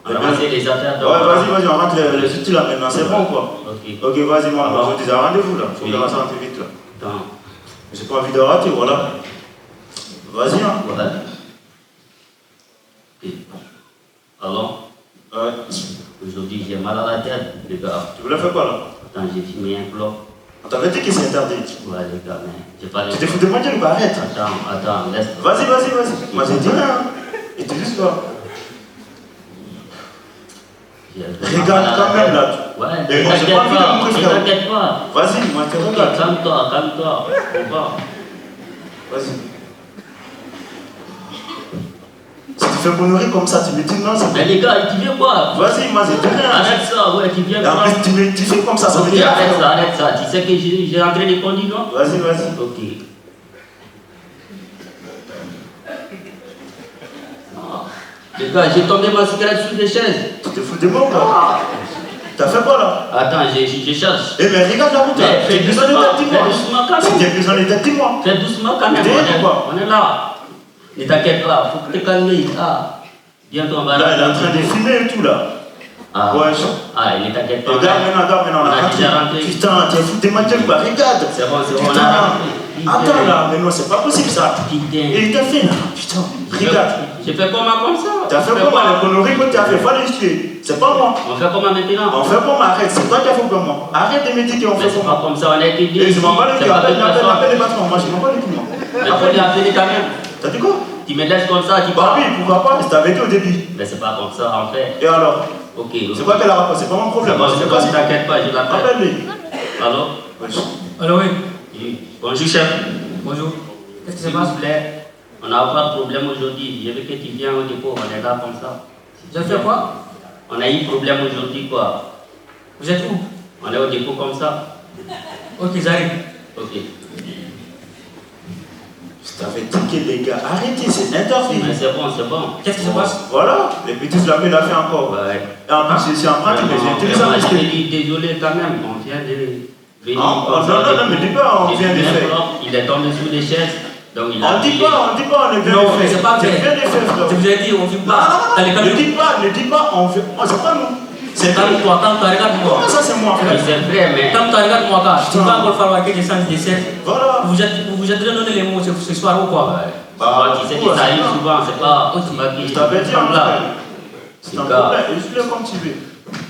On a avancé les affaires. Ouais, vas-y, on rentre les outils là maintenant, c'est bon quoi. Ok, vas-y, moi, on a un rendez-vous là. Faut que ça rentre vite là. Attends. J'ai pas envie de rater, voilà. Vas-y, hein. Voilà. Ok. Alors? Ouais. Aujourd'hui, j'ai mal à la tête, les gars. Tu voulais faire quoi là? Attends, j'ai fumé un clope. On t'avait dit que c'est interdit. Ouais, les gars, mais j'ai pas les. Tu t'es foutu de moi, ou pas? Arrête. Attends, laisse. Vas-y. Moi, j'ai dit rien. Et tu dis quoi? Regarde quand même là. Ouais, et moi, j'ai pas envie de me préférer. T'inquiète pas. Vas-y, moi, je te regarde. Calme-toi. On va. Vas-y. Si tu fais connerie comme ça, tu me dis non, c'est. Mais les gars, tu viens quoi? Vas-y, moi, j'ai dit rien. Arrête ça, ouais, tu viens quoi? En plus, tu fais comme ça, ça veut dire. Arrête ça. Tu sais que j'ai rentré les conduits, non? Vas-y. Ok. Les gars, j'ai tombé ma cigarette sous les chaises. Tu te fous de moi ou quoi? T'as fait quoi là? Attends, je cherche. Eh mais regarde la route là. Fais doucement quand même. Si t'es besoin de tête, dis-moi. Fais doucement quand même. On est là. Ne t'inquiète pas, faut que tu te calmes. Ah. Bientôt on va. Là, il est en train de filmer et tout là. Ah. Ouais. Ne t'inquiète pas. Regarde maintenant, on a déjà rentré. Putain, t'es fou de ma gueule quoi, regarde. C'est bon, on a rentré. Attends là, mais non, c'est pas possible ça. Putain. Et il t'a fait là, putain. Regarde. J'ai fait comment comme ça? T'as fait comment les conneries que t'as fait? Fallait les tuer. C'est pas moi. On fait comment maintenant? On fait comment? Arrête, c'est toi qui as fait comment? Arrête de me dire qu'on fait comment. C'est pas comme ça, on a été dit. Et je m'en bats les couilles, appelle les patrons, moi je m'en bats les couilles moi. Mais faut les appeler quand même. T'as dit quoi? Tu me laisses comme ça, tu parles. Bah oui, pourquoi pas? Je t'avais dit au début. Mais c'est pas comme ça en fait. Et alors? Ok. C'est quoi qu'elle a rapport? C'est pas mon problème. Moi, je ne t'inquiète pas, je l'appelle. Appelle-les. Allô? Allô, oui. Bonjour, chef. Bonjour. Qu'est-ce qui se S'il passe? vous plaît, on n'a pas de problème aujourd'hui. Je veux que tu viennes au dépôt, on est là comme ça. J'ai fait quoi? On a eu problème aujourd'hui, quoi. Vous êtes où? On est au dépôt comme ça. Ok, j'arrive. Ok. Je t'avais dit que les gars, arrêtez, c'est interdit. Mais c'est bon. Qu'est-ce qui se passe? Voilà, les petits flammes, il a fait encore. Ouais. Et en plus, c'est en pratique, mais j'ai utilisé je te dis désolé quand même, on vient de venir. Non, mais dis pas, on vient de faire. Il est tombé sous les chaises. Donc il on dit pas, on est bien non, mais c'est pas vrai. C'est bien de faire, frère. Je vous ai dit, on ne filme pas. Ne dis pas, on fait. C'est pas nous. C'est calme-toi, regarde-moi. Comment ça, c'est moi, frère? C'est vrai, mais. Calme-toi, regarde-moi, gars. Tu vas encore falloir que je change de scène. Voilà. Vous êtes donné les mots ce soir ou quoi? Bah, tu sais que ça arrive souvent, c'est pas. Je t'avais dit, en là. C'est un problème, je le comme tu veux.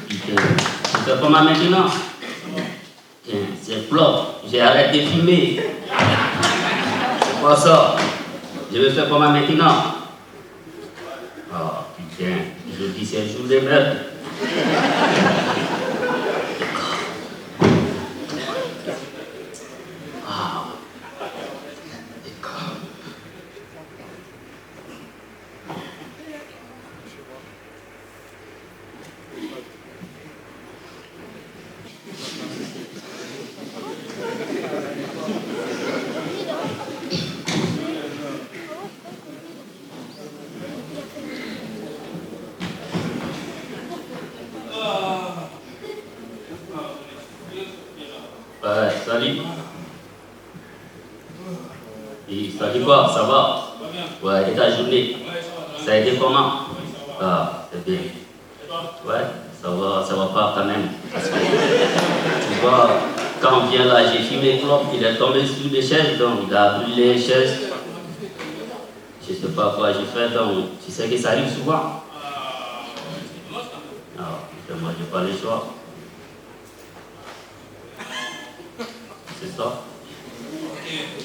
Tu fais comment maintenant? Tiens, c'est flop. J'ai arrêté de filmer. C'est quoi ça? Je vais faire comment maintenant? Oh putain, je dis c'est le jour des meurtres. Salut. Et salut quoi, ça va? Ouais, et ta journée? Ça a été comment? Ah, c'est bien. Ouais, ça va pas quand même. Parce que, tu vois, quand on vient là, j'ai fumé clope, il est tombé sous les chaises, donc il a brûlé les chaises. Je sais pas quoi j'ai fait, donc tu sais que ça arrive souvent. Non, moi j'ai pas le choix. C'est ça?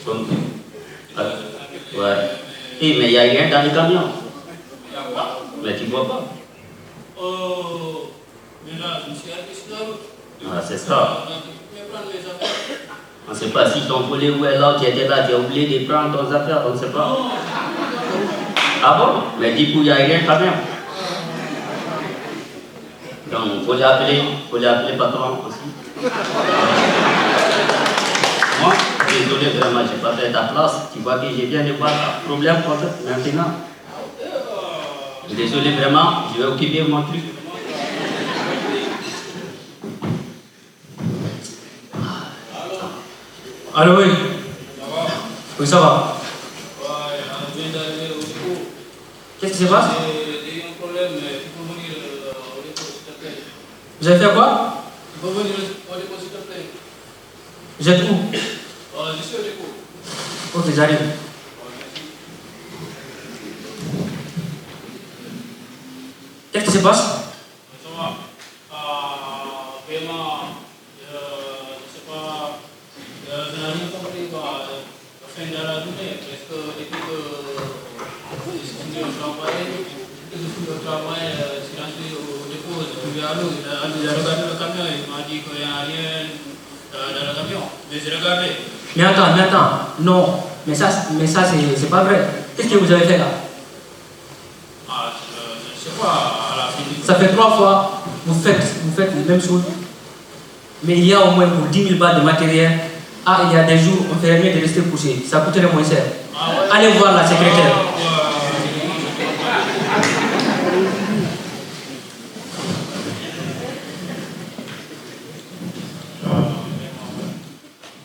Comme... Ouais. Eh, mais il n'y a rien dans le camion. Mais tu vois pas? Oh, mais là, je me suis arrêté sur la route. Ah, c'est ça. On ne sait pas si ton volet ou est là, tu étais là, tu as oublié de prendre tes affaires, on ne sait pas. Ah bon? Mais du coup, il n'y a rien quand même. Donc, il faut l'appeler patron aussi. Moi, désolé vraiment, je n'ai pas fait ta place. Tu vois que je viens de voir un problème maintenant. Désolé vraiment, je vais occuper mon truc. Allô, oui. Oui, ça va. Ouais, on vient d'arriver au dépôt. Qu'est-ce qui se passe? J'ai eu un problème, il faut venir au dépôt, s'il te plaît. Vous avez fait quoi? Il faut venir au dépôt, s'il te plaît. Vous êtes où? Je suis au dépôt. Ok, j'arrive. Qu'est-ce qui se passe? Ça va. Vraiment, je ne sais pas, je n'ai rien compris quoi, la fin de la journée, parce que depuis que je suis venu au travail, je suis rentré au dépôt, je suis venu à l'eau, il a regardé le camion, il m'a dit qu'il n'y a rien dans le camion, mais j'ai regardé. Mais attends, non, mais ça c'est pas vrai. Qu'est-ce que vous avez fait là? Je ne sais pas, à la fin du... Ça fait 3 fois, vous faites les mêmes choses. Mais il y a au moins pour 10 000 balles de matériel. Ah, il y a des jours, on ferait mieux de rester couché. Ça coûterait moins cher. Allez voir la secrétaire.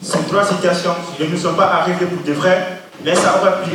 Ces 3 situations ne nous sont pas arrivées pour de vrai, mais ça aurait pu.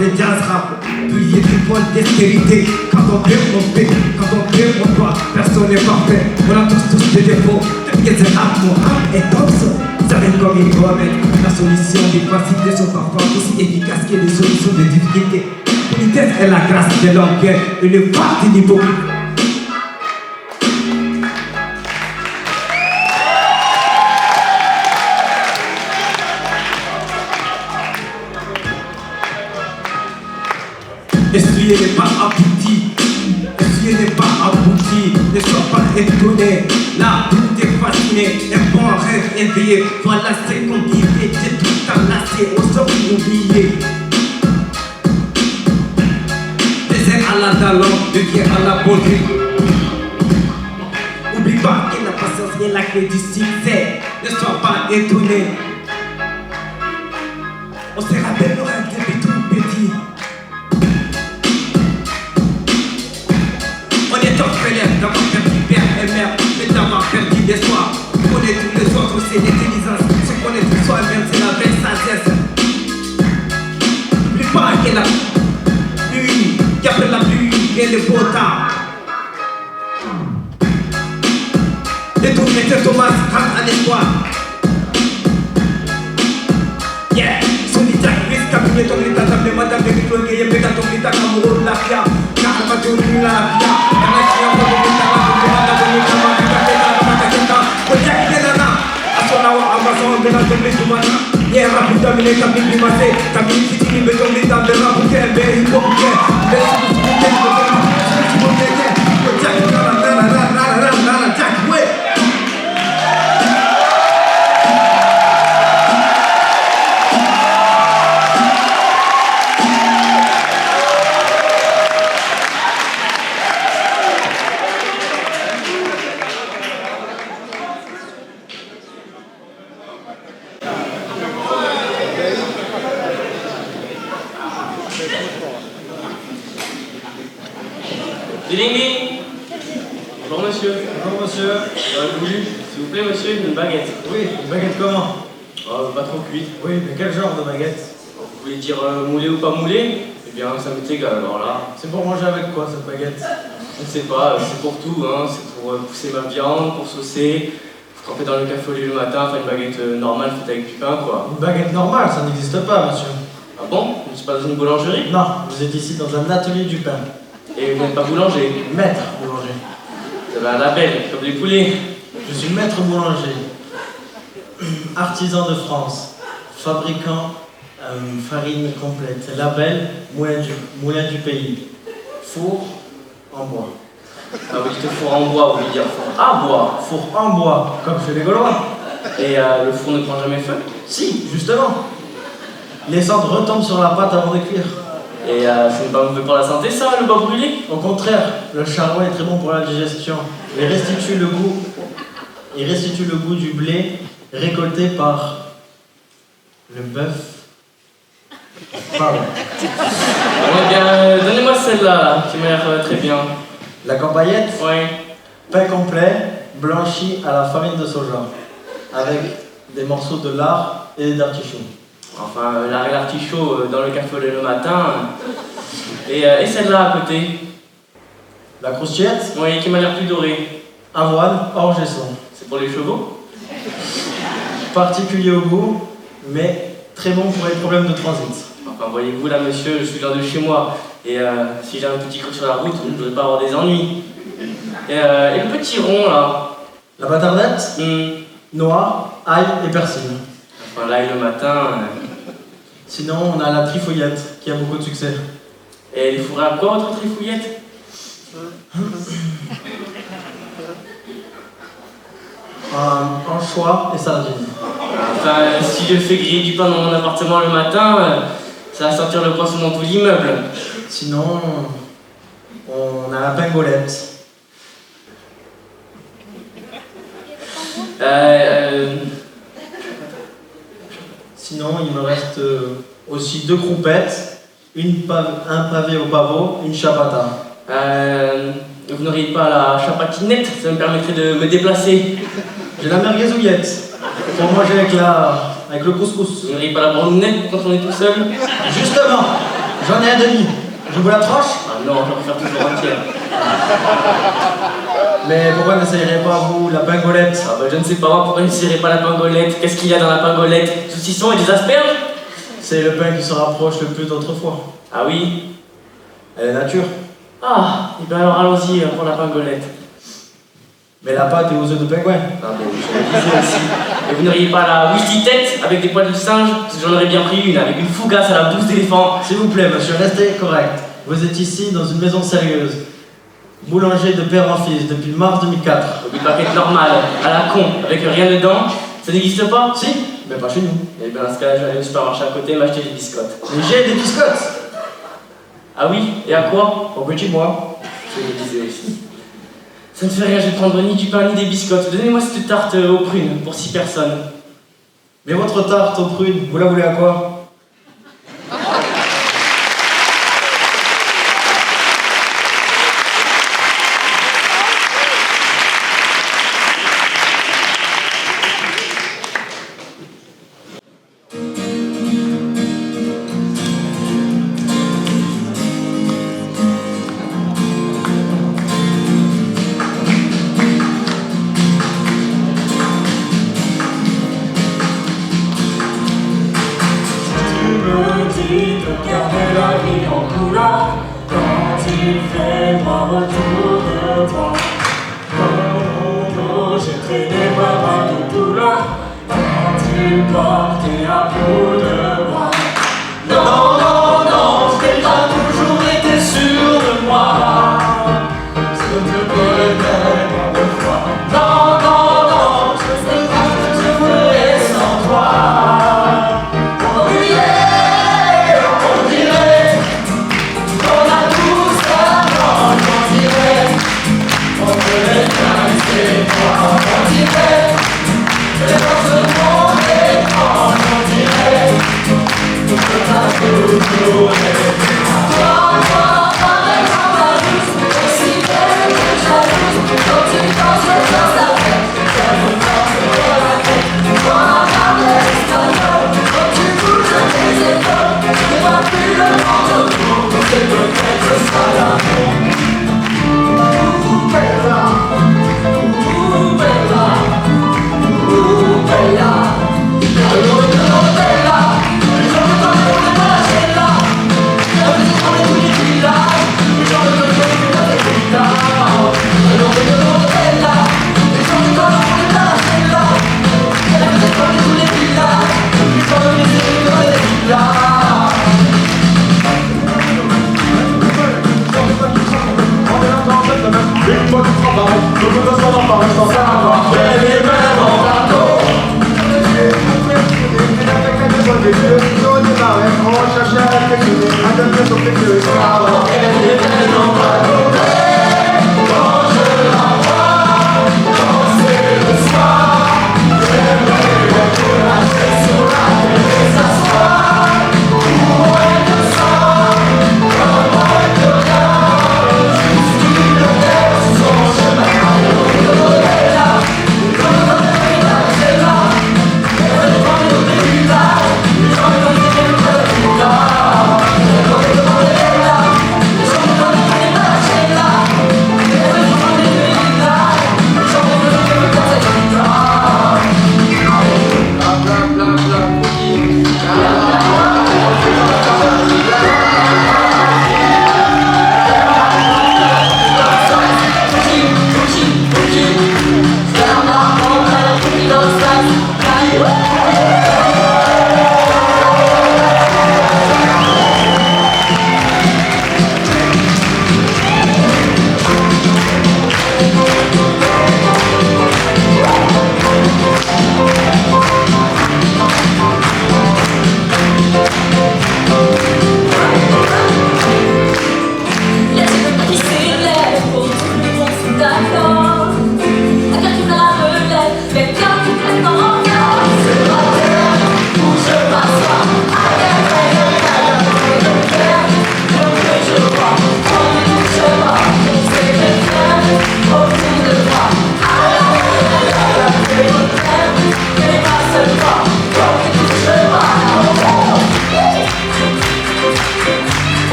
Les jazz rap, puis il y a du point d'extérité. Quand on peut, on paie, quand on peut, on doit. Personne n'est parfait, on a tous des défauts. Peut-être que c'est rap, mon rap est comme ça. Vous savez comme il doit être. La solution des facilités sont parfois aussi efficaces que les solutions de difficultés. Politesse est la grâce de l'homme et le pas du niveau. Essuyez n'est pas abouti, essuyez n'est pas abouti, ne sois pas étonné, là tout est fasciné, un bon rêve éveillé, voilà c'est qu'on dit, j'ai tout enlacé, au sort oublié. Désert à la talent, devient à la beauté. Oublie pas que la patience est la clé du succès, ne sois pas étonné. On se rappelle le rêve depuis tout petit. c'est l'intelligence. Se connaître soi-même, c'est la vraie sagesse. Plus pas qu'il y a la pluie, qu'après la pluie, il y a le beau temps. Détourner de Thomas, rate à l'espoir. Yeah, solitaire, risque à punir ton état, t'as madame de déployer, et péta ton état comme rôle la fia. Car ma tournée la fia, y'en a qui ont pas de l'état, la tournée la tournée, la ma vie, la péta, la mataketa. Koyak Kenana, Asonawa, Amazon, de la tournée du matin. Yeah, rapide, dominé, Camille Limassé, Camille Fitini, mais ton état, de la bouquet, mais il faut bouquet. Mais si vous bouquet, je vous bouquet, Koyak Kenana, Jack, ouais. Ding. Bonjour monsieur. Bonjour monsieur. S'il vous plaît monsieur, une baguette. Oui, une baguette comment? Pas trop cuite. Oui, mais quel genre de baguette? Vous voulez dire moulé ou pas moulé? Eh bien ça m'est égal alors là. C'est pour manger avec quoi cette baguette? Je ne sais pas, c'est pour tout, hein. C'est pour pousser ma viande, pour saucer, pour tremper dans le café au lait le matin, faire une baguette normale faite avec du pain quoi. Une baguette normale, ça n'existe pas monsieur. Ah bon? Je ne suis pas dans une boulangerie? Non, vous êtes ici dans un atelier du pain. Et vous n'êtes pas boulanger? Maître boulanger. Vous avez un label, comme les poulets. Je suis maître boulanger. Artisan de France. Fabricant farine complète. Label, moulin du pays. Four en bois. Ah, vous dites four en bois, vous voulez dire four à bois. Four en bois, comme chez les Gaulois. Et le four ne prend jamais feu? Si, justement. Les cendres retombent sur la pâte avant de cuire. Et ça n'est pas mauvais pour la santé ça, le bois brûlé? Au contraire, le charbon est très bon pour la digestion. Il restitue le goût du blé récolté par le bœuf. Pardon. Eh bien, donnez-moi celle-là, là, qui m'a l'air très bien. La campagnette? Oui. Pain complet, blanchi à la farine de soja, avec des morceaux de lard et d'artichaut. Enfin, lard et l'artichaut dans le café au lait le matin. Et celle-là à côté? La croustillette? Oui, qui m'a l'air plus dorée. Avoine, orge et son. C'est pour les chevaux? Particulier au goût, mais très bon pour les problèmes de transit. Enfin, voyez-vous là, monsieur, je suis loin de chez moi. Et si j'ai un petit creux sur la route, je ne devrais pas avoir des ennuis. Et le petit rond là? La bâtardette? Noix, ail et persil. Enfin, l'ail le matin. Sinon, on a la trifouillette, qui a beaucoup de succès. Et les fourrés à quoi, votre trifouillette? Anchois et sardines. Enfin, si je fais griller du pain dans mon appartement le matin, ça va sortir le poisson dans tout l'immeuble. Sinon, on a la pingolette. Sinon, il me reste aussi 2 croupettes, un pavé au pavot, une ciabatta. Vous n'auriez pas la chapatinette? Ça me permettrait de me déplacer. J'ai la merguezouillette pour manger avec le couscous. Vous n'auriez pas la brownette quand on est tout seul? Justement, j'en ai un demi. Je vous la tranche? Ah non, je vais faire toujours entière. Mais pourquoi n'essayerez pas, vous, la pingolette? Ah bah je ne sais pas, pourquoi n'essayerez pas la pingolette? Qu'est-ce qu'il y a dans la pingolette? Saucissons et des asperges? C'est le pain qui se rapproche le plus d'autrefois. Ah oui? Elle est nature. Ah, et bien alors allons-y pour la pingolette. Mais la pâte est aux œufs de pingouin. Ah bon, je le disais aussi. Et vous n'auriez pas la whisky-tête avec des poils de singe? Parce que j'en aurais bien pris une, avec une fougasse à la bouse d'éléphant. S'il vous plaît, monsieur, restez correct. Vous êtes ici dans une maison sérieuse. Boulanger de père en fils depuis mars 2004. Une baguette normale, à la con, avec rien dedans. Ça n'existe pas? Si, mais pas chez nous. Et bien dans ce cas-là, je vais aller au supermarché à côté et m'acheter des biscottes. Mais j'ai des biscottes. Ah oui? Et à quoi? Au petit bois. Je le disais aussi. Ça ne fait rien, je vais prendre ni du pain ni des biscottes. Donnez-moi cette tarte aux prunes pour 6 personnes. Mais votre tarte aux prunes, vous la voulez à quoi? choisi de garder la vie en couleur quand il fait noir autour de toi. Dans mon dos, j'ai traîné pas de douleur quand il portait à bout de moi. Non, non, non, je n'ai pas toujours été sûr de moi. Je ne peux pas de foi. Non, non, non, je ne sais pas ce que je ferais sans toi. On dirait qu'on a tous la langue, on dirait on peut bien rester toi. On dirait que dans ce monde étrange, on dirait qu'on peut pas toujours être toi, toi, pareil comme la douce, aussi belle que jalouse. Quand tu danses, je danse la fête, je me danse sur la tête. Toi, ma belle espagnole, quand tu bouges tes épaules, je ne vois plus le monde autour, c'est peut-être ça l'amour. Ooh, bella, ooh, bella, ooh, bella, ooh, bella. Une fois du travail, je veux que ça m'apparaisse sans savoir. J'ai les mains en bateau. Quand je la vois, quand c'est le soir, j'aimerais te lâcher sur la terre et s'asseoir. Où elle te sent, comme elle te regarde, juste une terre sur son chemin. Elle est là, c'est là, elle est dans le village, les gens me donnent des résultats.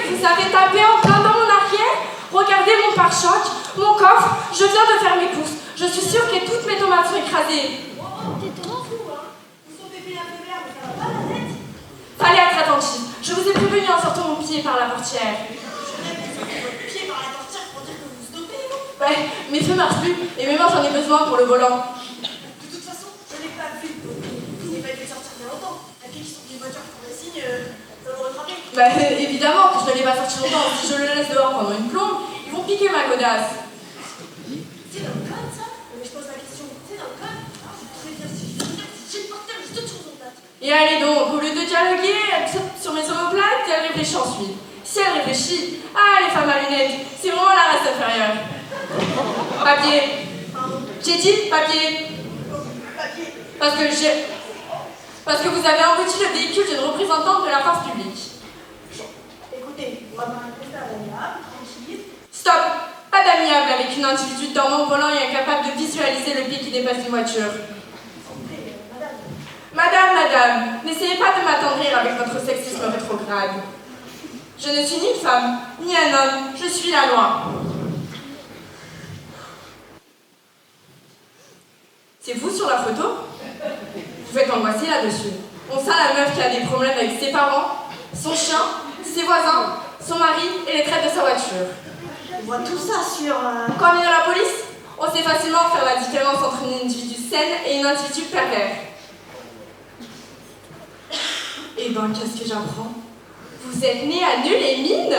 Vous avez tapé en plein dans mon arrière. Regardez mon pare-choc, mon coffre. Je viens de faire mes courses. Je suis sûre que toutes mes tomates sont écrasées. Oh, t'es trop fou, hein. Vous sont pépés un peu vert, mais ça va pas la tête. Fallait être attentif. Je vous ai prévenu en sortant mon pied par la portière. Je répète, votre pied par la portière pour dire que vous stoppez, vous. Ouais, mes feux marchent plus et mes mains j'en ai besoin pour le volant. De toute façon, je l'ai pas vu. Vous n'avez pas dû sortir bien longtemps. La fille qui sort d'une voiture pour des signes, ça va vous rattraper. Bah évidemment que je ne l'ai pas sorti longtemps. Si je le laisse dehors pendant une plombe, ils vont piquer ma godasse. C'est dans le code, ça? Mais je pose la question. C'est dans le code? Alors, vous pouvez dire si j'ai le porteur, j'ai d'autres choses en tête. Et allez donc, au lieu de dialoguer, elle saute sur mes omoplates et elle réfléchit ensuite. Si elle réfléchit, ah les femmes à lunettes, c'est vraiment la race inférieure. Papier. J'ai dit papier. Parce que vous avez englouti le véhicule d'une représentante de la force publique. Écoutez, on va parler de ça à l'amiable, tranquille. Stop! Pas d'amiable avec une individu dormant au volant et incapable de visualiser le pied qui dépasse une voiture. Madame, n'essayez pas de m'attendrir avec votre sexisme rétrograde. Je ne suis ni une femme, ni un homme, je suis la loi. C'est vous sur la photo? Vous êtes angoissé là-dessus. On sent la meuf qui a des problèmes avec ses parents, son chien, ses voisins, son mari et les traits de sa voiture. On voit tout ça sur... Quand on est dans la police, on sait facilement faire la différence entre une individu saine et une individu pervers. Eh ben, qu'est-ce que j'apprends? Vous êtes né à Nul-les-Mines?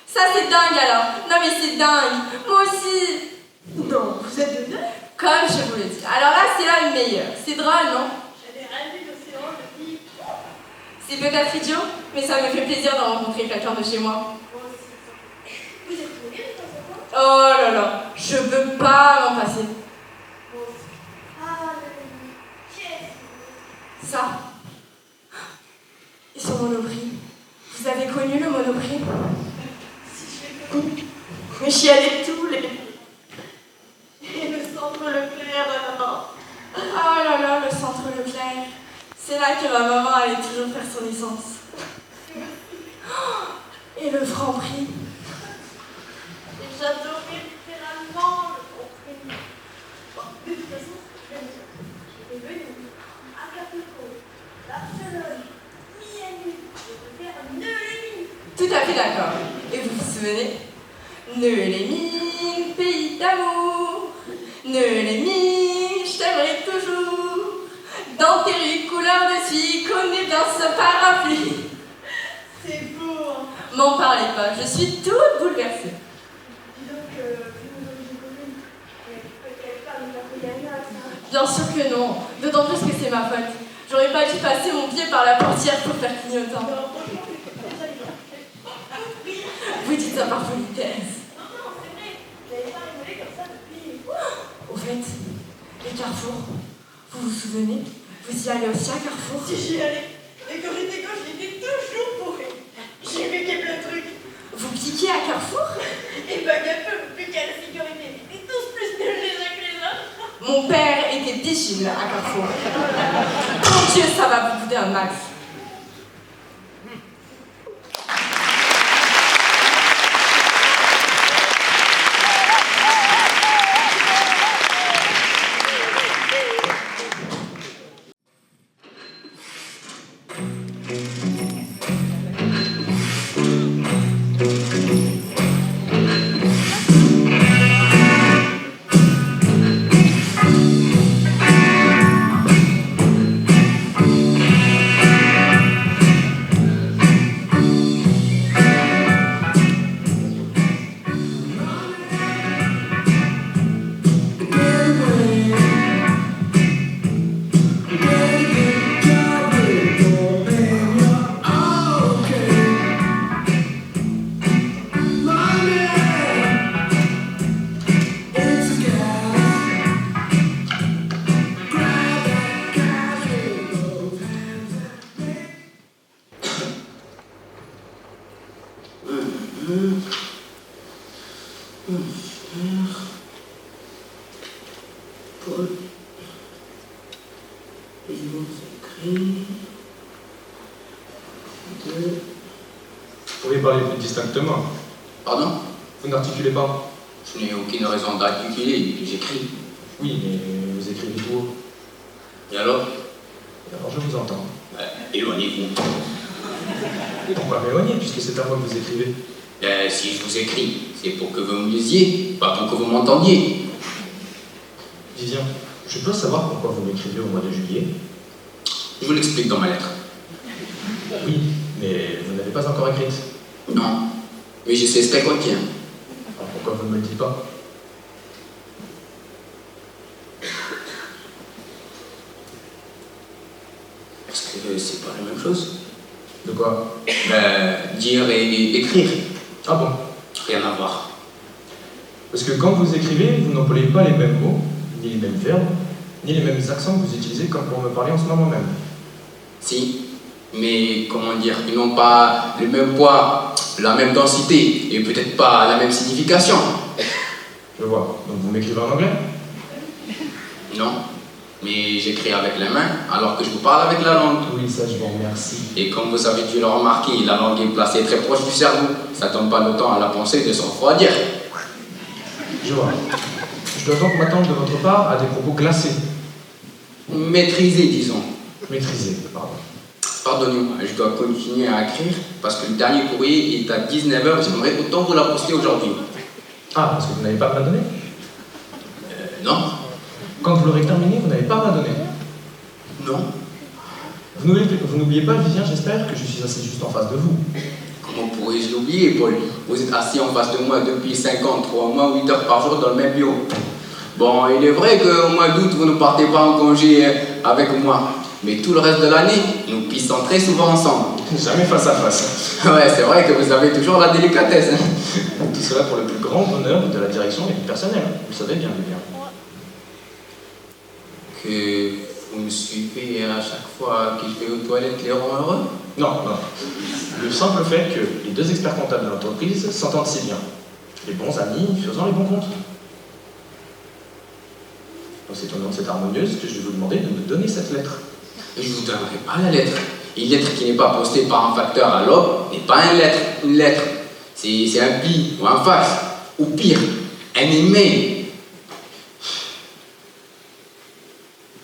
Ça, c'est dingue alors. Non, mais c'est dingue. Moi aussi. Non, vous êtes de neuf? Comme je vous le dis. Alors là, c'est là le meilleur. C'est drôle, non? J'avais rêvé d'océan, de vie. C'est peut-être idiot, mais ça me fait plaisir de rencontrer quelqu'un de chez moi. Vous êtes tombé de temps en temps? Oh là là, je veux pas m'en passer. Ah, qu'est-ce Ça. Et son monoprix. Vous avez connu le monoprix? Si je l'ai connu. Mais j'y allais tous les... Et le centre Leclerc, là-bas. Oh là là, le centre Leclerc. C'est là que ma maman allait toujours faire son essence. Et le Franprix. Et j'adorais littéralement le Franprix. Bon, de toute façon, je vais venir à Acapulco, Barcelone, Miami, je vais faire Nul-les-Mines. Tout à fait d'accord. Et vous vous souvenez? Nul-les-Mines, pays d'amour. Nul-les-Mines, je t'aimerai toujours. Dans tes rues couleur de suie, connais bien ce parapluie. C'est beau. M'en parlez pas, je suis toute bouleversée. Dis donc, vous nous avez connu. Mais peut-être pas nous a fait gagner à ça. Bien sûr que non, d'autant plus que c'est ma faute. J'aurais pas dû passer mon pied par la portière pour faire clignotant. Vous dites ça par politesse. Non, c'est vrai. J'avais pas rigolé comme ça depuis... Au fait, les carrefours, vous vous souvenez? Vous y allez aussi à Carrefour? Si j'y allais, et quand j'étais gauche, j'étais toujours bourrée. J'ai vécu plein de trucs. Vous piquez à Carrefour? Et bah, gâteau, vous piquez à la sécurité. Et tous plus nuls les uns que les autres. Mon père était vigile à Carrefour. Mon Dieu, ça va vous coûter un max. Paul. Et ils vont s'écrire. Vous pourriez parler plus distinctement. Pardon? Vous n'articulez pas. Je n'ai aucune raison d'articuler, j'écris. Oui, mais vous écrivez tout haut. Et alors? Alors je vous entends. Éloignez-vous. Et pourquoi m'éloigner, puisque c'est à moi que vous écrivez? Si je vous écris, c'est pour que vous me lisiez, pas pour que vous m'entendiez. Vivien, je dois savoir pourquoi vous m'écrivez au mois de juillet. Je vous l'explique dans ma lettre. Oui, mais vous n'avez pas encore écrite. Non, mais je sais ce qu'elle contient. Alors pourquoi vous ne me le dites pas? Parce que c'est pas la même chose. De quoi? Dire et écrire. Ah bon? Rien à voir. Parce que quand vous écrivez, vous n'employez pas les mêmes mots, ni les mêmes verbes, ni les mêmes accents que vous utilisez comme pour me parler en ce moment même. Si, mais comment dire, ils n'ont pas le même poids, la même densité, et peut-être pas la même signification. Je vois. Donc vous m'écrivez en anglais? Non, mais j'écris avec les mains alors que je vous parle avec la langue. Oui, ça je vous remercie. Et comme vous avez dû le remarquer, la langue est placée très proche du cerveau. Ça donne pas le temps à la pensée de se refroidir. Je vois. Je dois donc m'attendre de votre part à des propos classés. Maîtrisés, disons. Maîtrisés, pardon. Pardonnez-moi, je dois continuer à écrire parce que le dernier courrier est à 19h. J'aimerais autant vous la poster aujourd'hui. Ah, parce que vous n'avez pas à m'adonner? Non. Quand vous l'aurez terminé, vous n'avez pas à m'adonner? Non. Vous n'oubliez pas, Vivien, j'espère, que je suis assis juste en face de vous. Comment pourrais-je l'oublier, Paul? Vous êtes assis en face de moi depuis 53 mois, 8 heures par jour dans le même bureau. Bon, il est vrai qu'au mois d'août, vous ne partez pas en congé avec moi. Mais tout le reste de l'année, nous pissons très souvent ensemble. Jamais face à face. Ouais, c'est vrai que vous avez toujours la délicatesse. Tout cela pour le plus grand honneur de la direction et du personnel. Vous le savez bien, Vivien. Que vous me suivez à chaque fois que je vais aux toilettes les rend heureux? Non, non. Le simple fait que les deux experts comptables de l'entreprise s'entendent si bien. Les bons amis faisant les bons comptes. C'est au nom de cette harmonieuse que je vais vous demander de me donner cette lettre. Je ne vous donnerai pas la lettre. Une lettre qui n'est pas postée par un facteur à l'aube n'est pas une lettre. Une lettre, c'est un pli ou un fax. Ou pire, un email.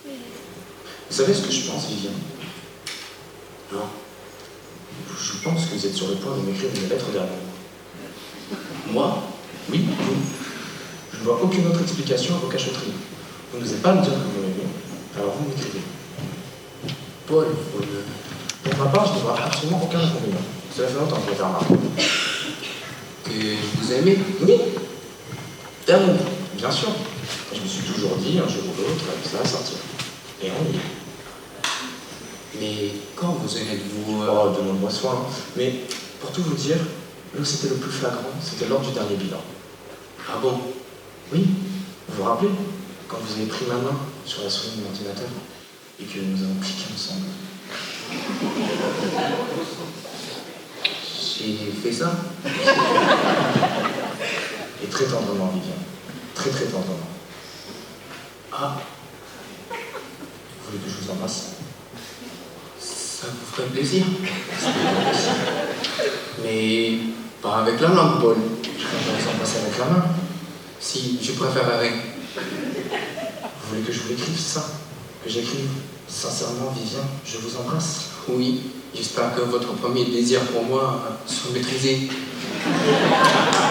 Vous savez ce que je pense, Vivien? Non. Je pense que vous êtes sur le point de m'écrire une lettre derrière moi. Moi? Oui, vous. Je ne vois aucune autre explication à vos cachotteries. Vous n'osez pas me dire que vous m'aimez, alors vous m'écrivez. Paul, pour ma part, je ne vois absolument aucun inconvénient. Cela fait longtemps que je l'ai fait remarquer. Que vous aimez? Oui. D'amour? Bien sûr. Je me suis toujours dit, un jour ou l'autre, ça va sortir. Et on y est. Mais quand vous êtes-vous... Oh, demande-moi soin. Mais pour tout vous dire, là où c'était le plus flagrant, c'était lors du dernier bilan. Ah bon? Oui. Vous vous rappelez? Quand vous avez pris ma main sur la souris de mon ordinateur et que nous avons cliqué ensemble. J'ai fait ça? Et très tendrement, Vivien. Très très tendrement. Ah. Vous voulez que je vous embrasse? Ça vous ferait plaisir? Mais pas avec la langue, Paul. Je préfère vous embrasser avec la main. Si, je préférerais. Vous voulez que je vous l'écrive, c'est ça? Que j'écrive sincèrement, Vivien, je vous embrasse? Oui, j'espère que votre premier désir pour moi soit maîtrisé.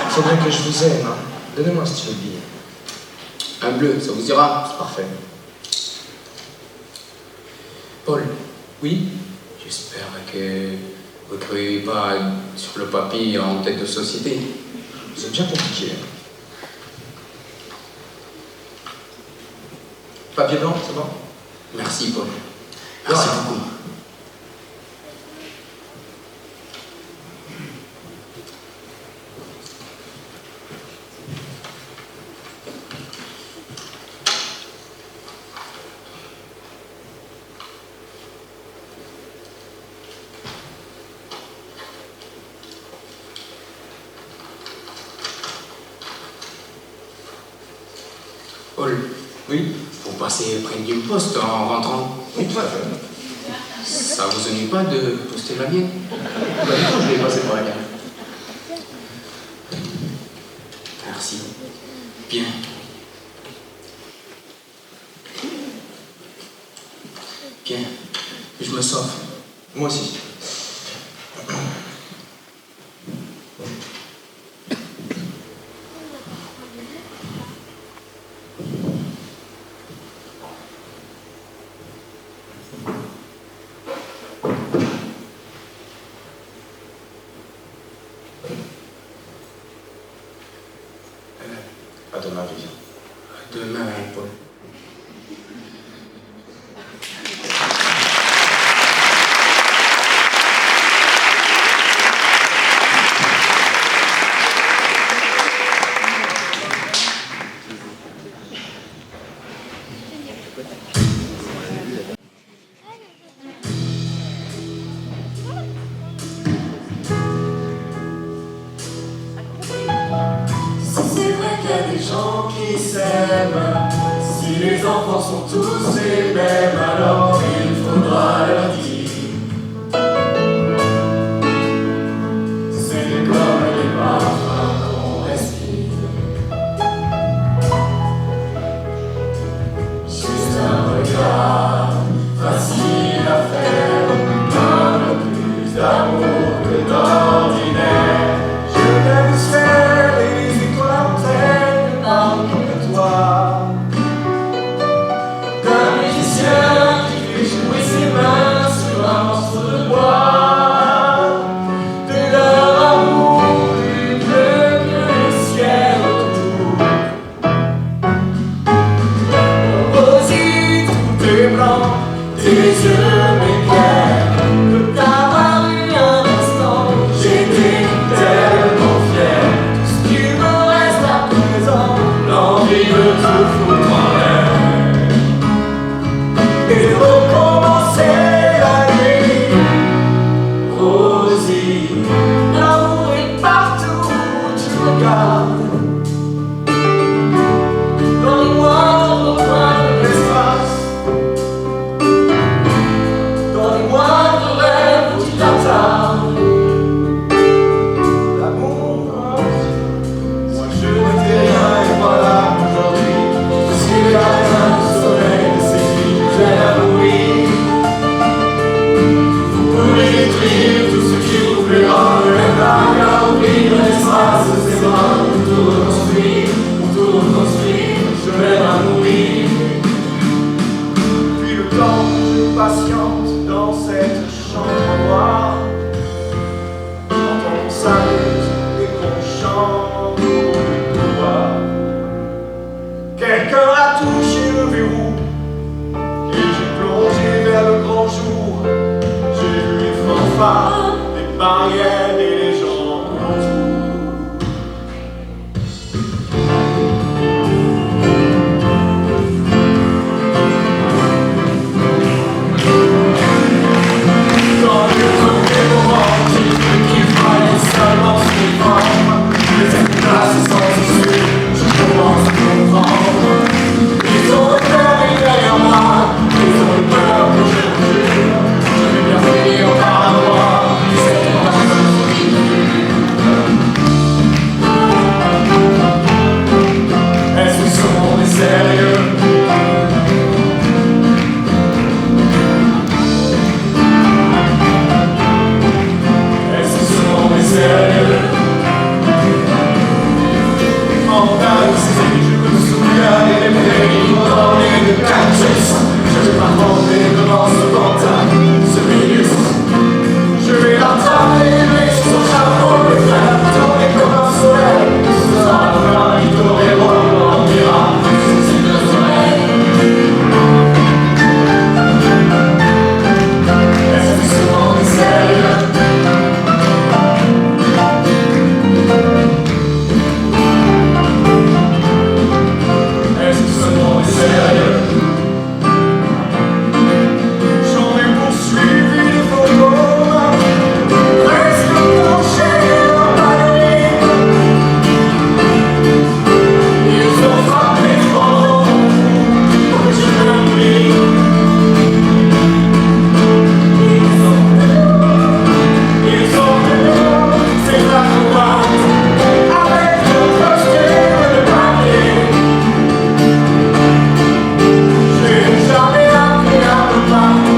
Faudrait que je vous aime, hein. Donnez-moi un stylo de billet. Un bleu, ça vous ira? C'est parfait. Paul. Oui? J'espère que vous ne créez pas sur le papier en tête de société. C'est bien compliqué. Papier blanc, c'est bon? Merci, Paul. Merci beaucoup. Paul. Oui? Vous passez près du poste en rentrant. Oui, tout à fait. Ça vous ennuie pas de poster la mienne? Pas du tout, je vais passer par la mienne. Merci. Bien. Bien. Je me sauve. Moi aussi. À demain, Vivien. À demain, Paul. qu'il y a des gens qui s'aiment. Si les enfants sont tous les mêmes, alors il faudra leur dire. C'est comme les parfums qu'on respire. Juste un regard, facile à faire, un peu plus d'amour que d'ordinaire. Je viens du ciel et les étoiles pleines ne parlent que de toi. D'un musicien qui fait jouer ses mains sur un morceau de bois. De leur amour plus bleu que le ciel autour. Rosie, tout est blanc, tes yeux m'éclairent. De t'avoir eu un instant, j'étais tellement fier. Tout ce qui me reste à présent, l'envie de te foutre en l'air. Et de recommencer la nuit. Rosie, l'amour est partout où tu regardes. Dans les moindres coins de l'espace. Dans les moindres rêves où tu t'attardes. L'amour, moi je n'étais rien et voilà aujourd'hui. Je suis le gardien du soleil de ces filles que j'ai avouées. Vous pouvez détruire tout ce qui vous plaira, le même à ouvrir l'espace de ses bras. Pour tout reconstruire, je vais m'amourir. Puis le temps que je patiente dans cette chambre noire, quand on s'amuse et qu'on chante au couloir. Quelqu'un a touché le verrou et j'ai plongé vers le grand jour. J'ai vu les fanfares, les barrières et les gens autour. Dans le premier moment, j'ai cru qu'il fallait seulement se défendre. Mais cette place est sans issue, je commence à comprendre. Ils ont peur derrière moi, ils ont peur que je recule. Je vais bien finir par avoir cette personne qui est-ce que ce monde est sérieux? Est-ce que ce monde est sérieux? En Paris, je me souviens des pays dans les catches. Je vais m'attendre devant ce pantin, ce minus. Je vais l'attraper, mais son chapeau me fait tourner comme un soleil. Ce sera le plein, il t'aurait on dira, c'est le soleil. Est-ce que ce monde est sérieux? Est-ce que ce monde est sérieux? J'en ai poursuivi les photos, presque penché dans la nuit. Ils ont frappé fort, je m'ennuie. Ils ont c'est la boîte, avec le costume de papier. J'ai jamais appris à me battre.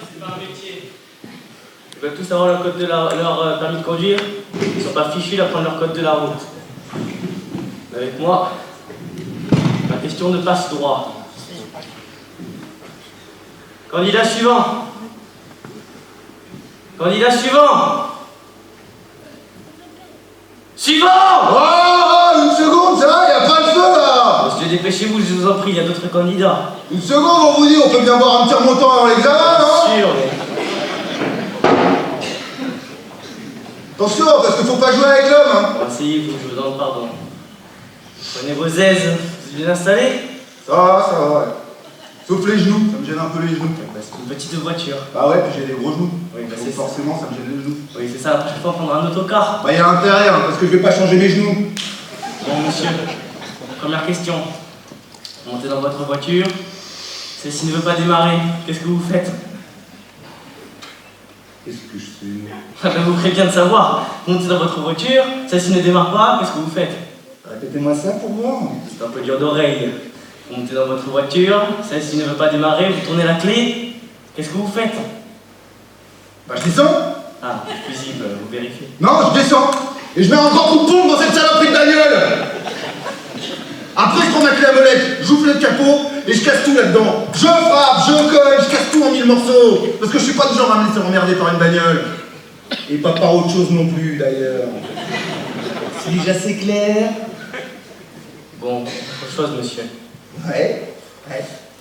C'est pas un métier. Ils veulent tous avoir leur code de leur permis de conduire. Ils sont pas fichus d'apprendre leur code de la route. Avec moi, la question de passe droit. Candidat suivant. Candidat suivant. Suivant! Oh, une seconde, ça, y a pas de feu là! Monsieur, dépêchez-vous, je vous en prie, il y a d'autres candidats. Une seconde, on vous dit, on peut bien boire un petit remontant avant l'examen, non? Sûr, Attention, parce qu'il faut pas jouer avec l'homme, hein. Bon, asseyez-vous, je vous demande pardon. Prenez vos aises, vous êtes bien installés? Ça va, ouais. Sauf les genoux, ça me gêne un peu les genoux. Bah, c'est une petite voiture. Ah ouais, puis j'ai des gros genoux. Oui, bah, donc forcément, ça me gêne les genoux. Oui, c'est ça, la prochaine fois, on prendra un autocar. Bah, y a intérêt, hein, parce que je vais pas changer mes genoux. Bon, monsieur, première question. Vous montez dans votre voiture. Celle-ci ne veut pas démarrer. Qu'est-ce que vous faites? Qu'est-ce que je fais? Ah ben, vous ferez bien de savoir. Vous montez dans votre voiture, celle-ci ne démarre pas, qu'est-ce que vous faites? Répétez-moi ça pour voir. C'est un peu dur d'oreille. Vous montez dans votre voiture, celle-ci ne veut pas démarrer, vous tournez la clé, qu'est-ce que vous faites? Bah, je descends. Ah, fusible, vous vérifiez. Non, je descends. Et je mets un grand coup de pompe dans cette saloperie de bagnole. Après, je prends ma clé à molette, j'ouvre le capot et je casse tout là-dedans. Je frappe, je colle, je casse tout en 1000 morceaux. Parce que je suis pas du genre à me laisser emmerder par une bagnole. Et pas par autre chose non plus, d'ailleurs. C'est déjà assez clair. Bon, autre chose, monsieur. Ouais.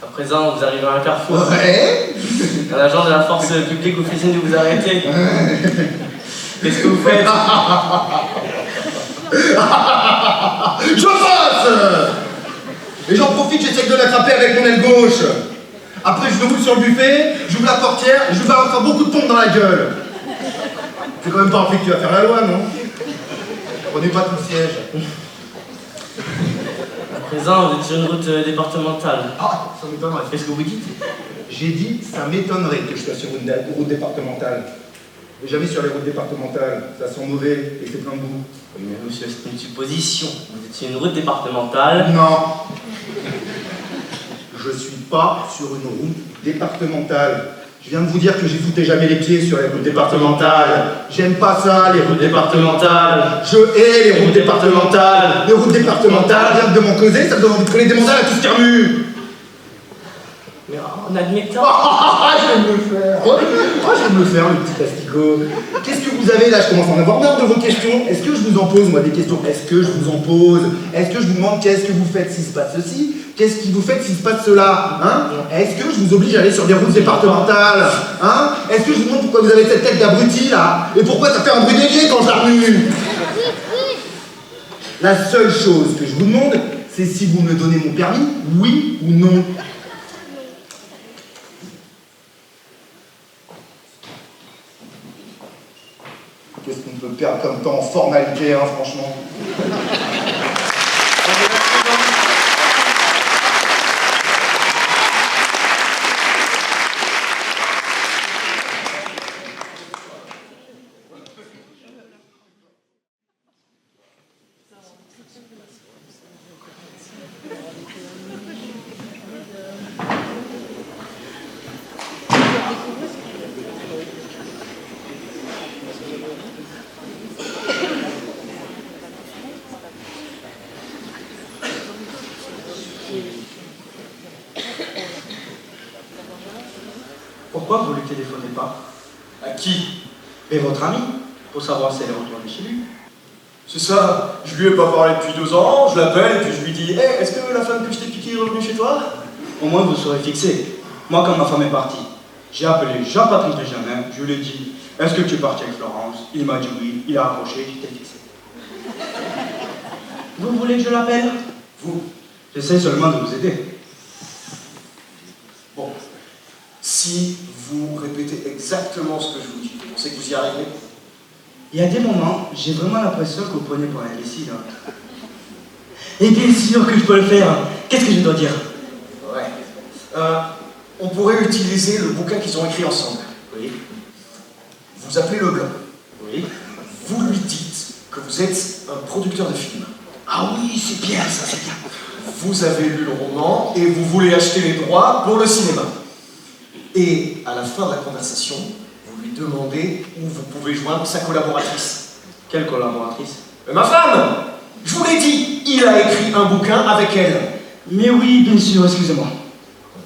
À présent, vous arrivez à un carrefour. Ouais. Un agent de la force publique vous fait signe de vous arrêter. Qu'est-ce que vous faites? Je passe. Et j'en profite, j'essaie de l'attraper avec mon aile gauche. Après, je me roule sur le buffet, j'ouvre la portière et je lui balance beaucoup de pompe dans la gueule. C'est quand même pas un flic qui va faire la loi, non? Prenez pas tout le siège. À présent, vous êtes sur une route départementale. Ah, ça m'étonnerait. Qu'est-ce que vous dites? J'ai dit, ça m'étonnerait que je sois sur une route départementale. Mais jamais sur les routes départementales, ça sent mauvais et c'est plein de boue. Oui, mais monsieur, c'est une supposition. Vous êtes sur une route départementale. Non. Je suis pas sur une route départementale. Je viens de vous dire que j'y foutais jamais les pieds sur les routes départementales. J'aime pas ça, les routes départementales. Je hais les routes départementales. Les routes départementales, rien que de m'en causer, ça me donne envie de coller des mandales à tout ce qui remue. Mais en admettant... Je vais me le faire. Je vais me le faire, le petit asticot. Qu'est-ce que vous avez là? Je commence à en avoir marre de vos questions. Est-ce que je vous en pose, moi, des questions? Est-ce que je vous en pose? Est-ce que je vous demande qu'est-ce que vous faites s'il se passe ceci? Qu'est-ce que vous faites s'il se passe cela? Hein? Est-ce que je vous oblige à aller sur des routes départementales? Hein? Est-ce que je vous demande pourquoi vous avez cette tête d'abruti là? Et pourquoi ça fait un bruit d'évier quand je la remue? La seule chose que je vous demande, c'est si vous me donnez mon permis, oui ou non. Qu'est-ce qu'on peut perdre comme temps en formalité, hein, franchement? Pourquoi vous ne lui téléphonez pas? À qui? Et votre ami, pour savoir si elle est retournée chez lui. C'est ça, je lui ai pas parlé depuis 2 ans, je l'appelle et puis je lui dis hey, est-ce que la femme que je t'ai piquée est revenue chez toi? Au moins vous serez fixé. Moi, quand ma femme est partie, j'ai appelé Jean-Patrick Benjamin, je lui ai dit est-ce que tu es parti avec Florence? Il m'a dit oui, il a accroché, j'étais fixé. Vous voulez que je l'appelle? Vous? J'essaie seulement de vous aider. Bon, si vous répétez exactement ce que je vous dis, vous pensez que vous y arriverez? Il y a des moments, j'ai vraiment l'impression que vous prenez pour un imbécile. Hein. Et bien sûr que je peux le faire. Qu'est-ce que je dois dire? Ouais. On pourrait utiliser le bouquin qu'ils ont écrit ensemble. Oui. Vous appelez Leblanc. Oui. Vous lui dites que vous êtes un producteur de films. Ah oui, c'est bien ça, c'est bien. Vous avez lu le roman et vous voulez acheter les droits pour le cinéma. Et à la fin de la conversation, vous lui demandez où vous pouvez joindre sa collaboratrice. Quelle collaboratrice? Ma femme! Je vous l'ai dit, il a écrit un bouquin avec elle. Mais oui, bien sûr, excusez-moi.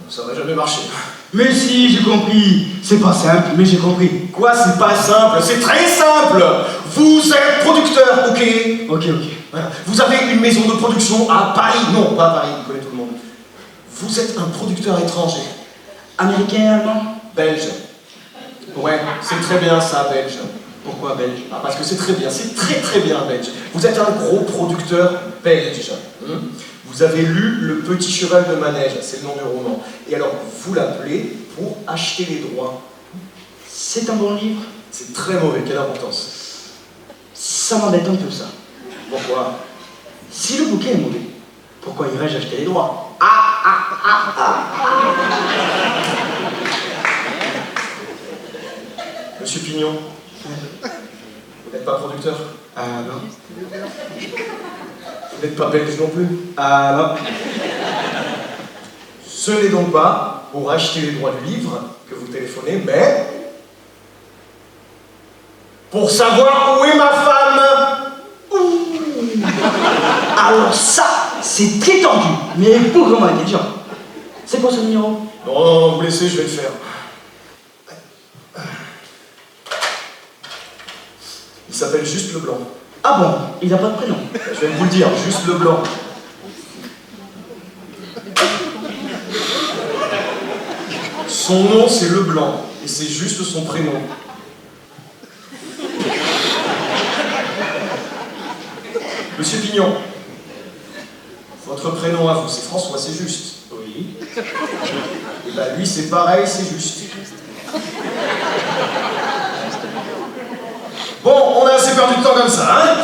Ça va jamais marcher. Mais si, j'ai compris. C'est pas simple, mais j'ai compris. Quoi, c'est pas simple? C'est très simple. Vous êtes producteur, ok? Ok. Voilà. Vous avez une maison de production à Paris. Non, pas à Paris, vous connaissez tout le monde. Vous êtes un producteur étranger. Américain, allemand? Belge. Ouais, c'est très bien ça, belge. Pourquoi belge? Ah, parce que c'est très bien, c'est très bien belge. Vous êtes un gros producteur belge. Vous avez lu Le Petit Cheval de Manège, c'est le nom du roman. Et alors, vous l'appelez pour acheter les droits. C'est un bon livre? C'est très mauvais, quelle importance? Ça m'embête un peu, ça. Pourquoi? Si le bouquin est mauvais, pourquoi irais-je acheter les droits? Monsieur Pignon, vous n'êtes pas producteur? Ah non. Vous n'êtes pas belge non plus? Ah non. Ce n'est donc pas pour acheter les droits du livre que vous téléphonez, mais pour savoir où est ma femme. Alors ça, c'est très tendu, mais bougrement intelligent. C'est quoi ce numéro? Non, vous laissez, je vais le faire. Il s'appelle Juste Leblanc. Ah bon, il n'a pas de prénom? Je vais vous le dire, Juste Leblanc. Son nom, c'est Leblanc, et c'est juste son prénom. Monsieur Pignon, votre prénom à vous, c'est François, c'est juste. Oui. Et bah lui, c'est pareil, c'est juste. Bon, on a assez perdu de temps comme ça, hein?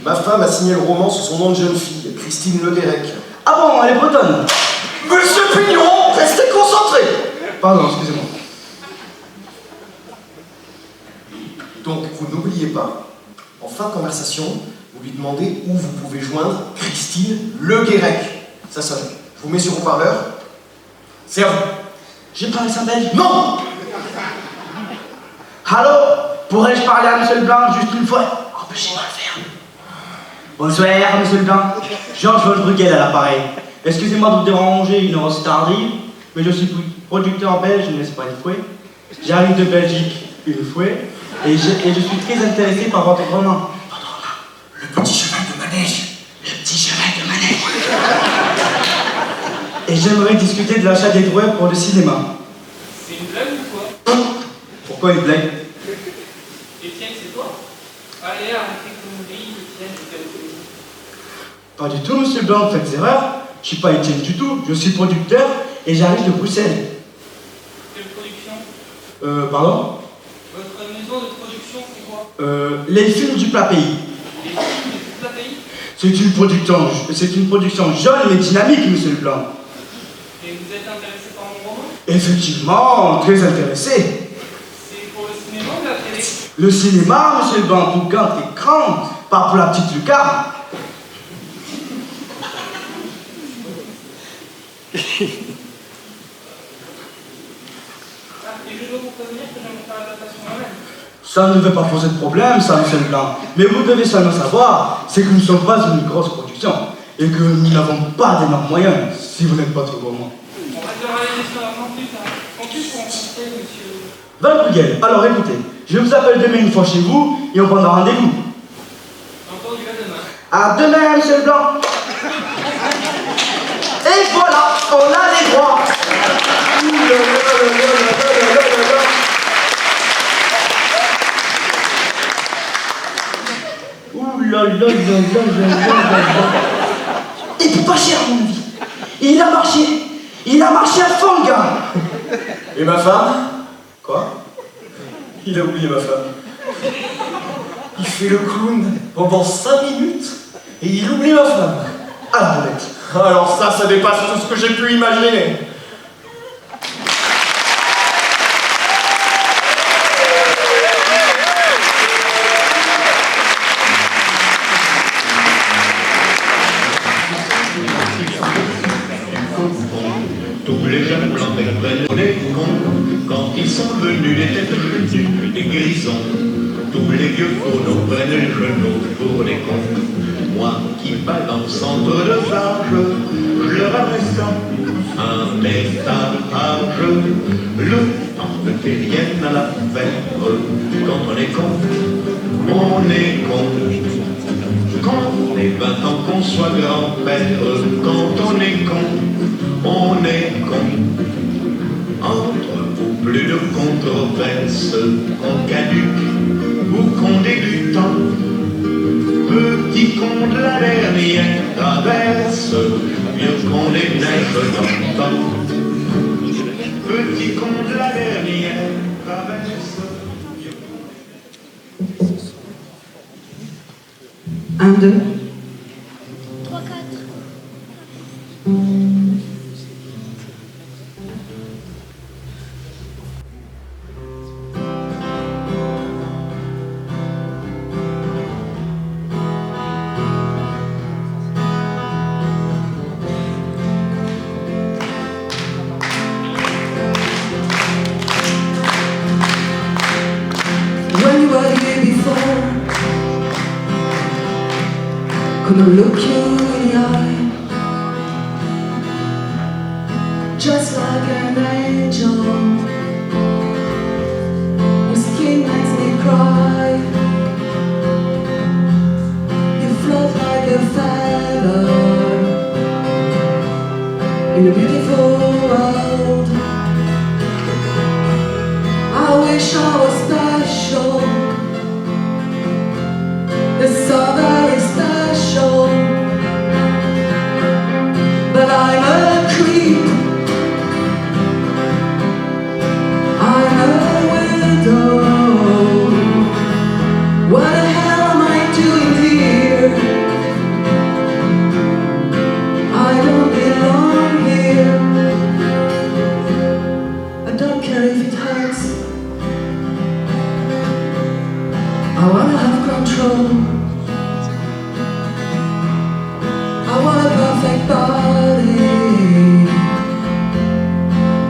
Ma femme a signé le roman sous son nom de jeune fille, Christine Le Guérec. Ah bon, elle est bretonne? Monsieur Pignon, restez concentré! Pardon, excusez-moi. Donc, vous n'oubliez pas, en fin de conversation, vous lui demandez où vous pouvez joindre Christine Le Guérec. Ça sonne. Je vous mets sur haut-parleur. C'est à vous. J'ai parlé ça belge? Non! Allô? Pourrais-je parler à Monsieur Leblanc juste une fois? Empêchez-moi de faire. Bonsoir, Monsieur Leblanc. Georges Von Bruegel à l'appareil. Excusez-moi de vous déranger une heure aussi tardive, mais je suis producteur belge, n'est-ce pas, une fois? J'arrive de Belgique, une fois, et je suis très intéressé par votre roman. Le Petit Cheval de Manège. Le Petit Cheval de Manège. Et j'aimerais discuter de l'achat des droits pour le cinéma. C'est une blague ou quoi? Pourquoi une blague? Étienne, c'est toi? Allez, arrêtez que vous dites, Étienne, je t'aime. Pas du tout, Monsieur Blanc, vous faites erreur. Je suis pas Étienne du tout, je suis producteur et j'arrive de Bruxelles. Quelle production? Pardon? Votre maison de production, c'est quoi? Les films du plat pays. Les films du plat pays? C'est une production jeune mais dynamique, Monsieur Leblanc. Et vous êtes intéressé par mon roman? Effectivement, très intéressé. C'est pour le cinéma ou la télé? Le cinéma, Monsieur Leblanc, pour grand écran, pas pour la petite lucarne. Et je dois vous prévenir que je vais me faire l'adaptation moi-même. Ça ne devait pas poser de problème, ça, Monsieur Leblanc. Mais vous devez seulement savoir, c'est que nous ne sommes pas une grosse production et que nous n'avons pas d'énormes moyens, si vous n'êtes pas trop gourmand. On va devoir aller sur la campus, hein. Campus pour rencontrer monsieur. Van Bruegel, alors écoutez, je vous appelle demain une fois chez vous et on prendra rendez-vous. Entendu, à demain. À demain, Monsieur Leblanc. Et voilà, on a les droits. Ouh là là là là là là. Et puis pas cher, à mon avis. Il a marché à fond, gars. Et ma femme? Quoi? Il a oublié ma femme. Il fait le clown pendant 5 minutes et il oublie ma femme. À la boulette. Alors ça dépasse tout ce que j'ai pu imaginer. Tous les jeunes blancs prennent les cons. Quand ils sont venus les têtes venues des grisons. Tous les vieux fourneaux prennent les genoux pour les cons. moi qui balance entre deux âges, je leur adresse un message. Le temps ne fait rien à l'affaire. Quand on est con, on est con. Quand on est 20 ans qu'on soit grand-père, quand on est con, on est con. Entre vous, plus de controverses, qu'on caduque ou qu'on débutant. Petit con de la dernière traverse, vieux con des neiges d'antan. Petit con de la dernière traverse. 1, 2. 3, 4. When you were here before, couldn't look you in the eye, just like an angel. Your skin makes me cry. You float like a feather in a beautiful world. I wish I was special. It's so very special. But I'm a creep. I'm a widow. What the hell am I doing here? I don't belong here. I don't care if it hurts. I wanna have control. I want a perfect body.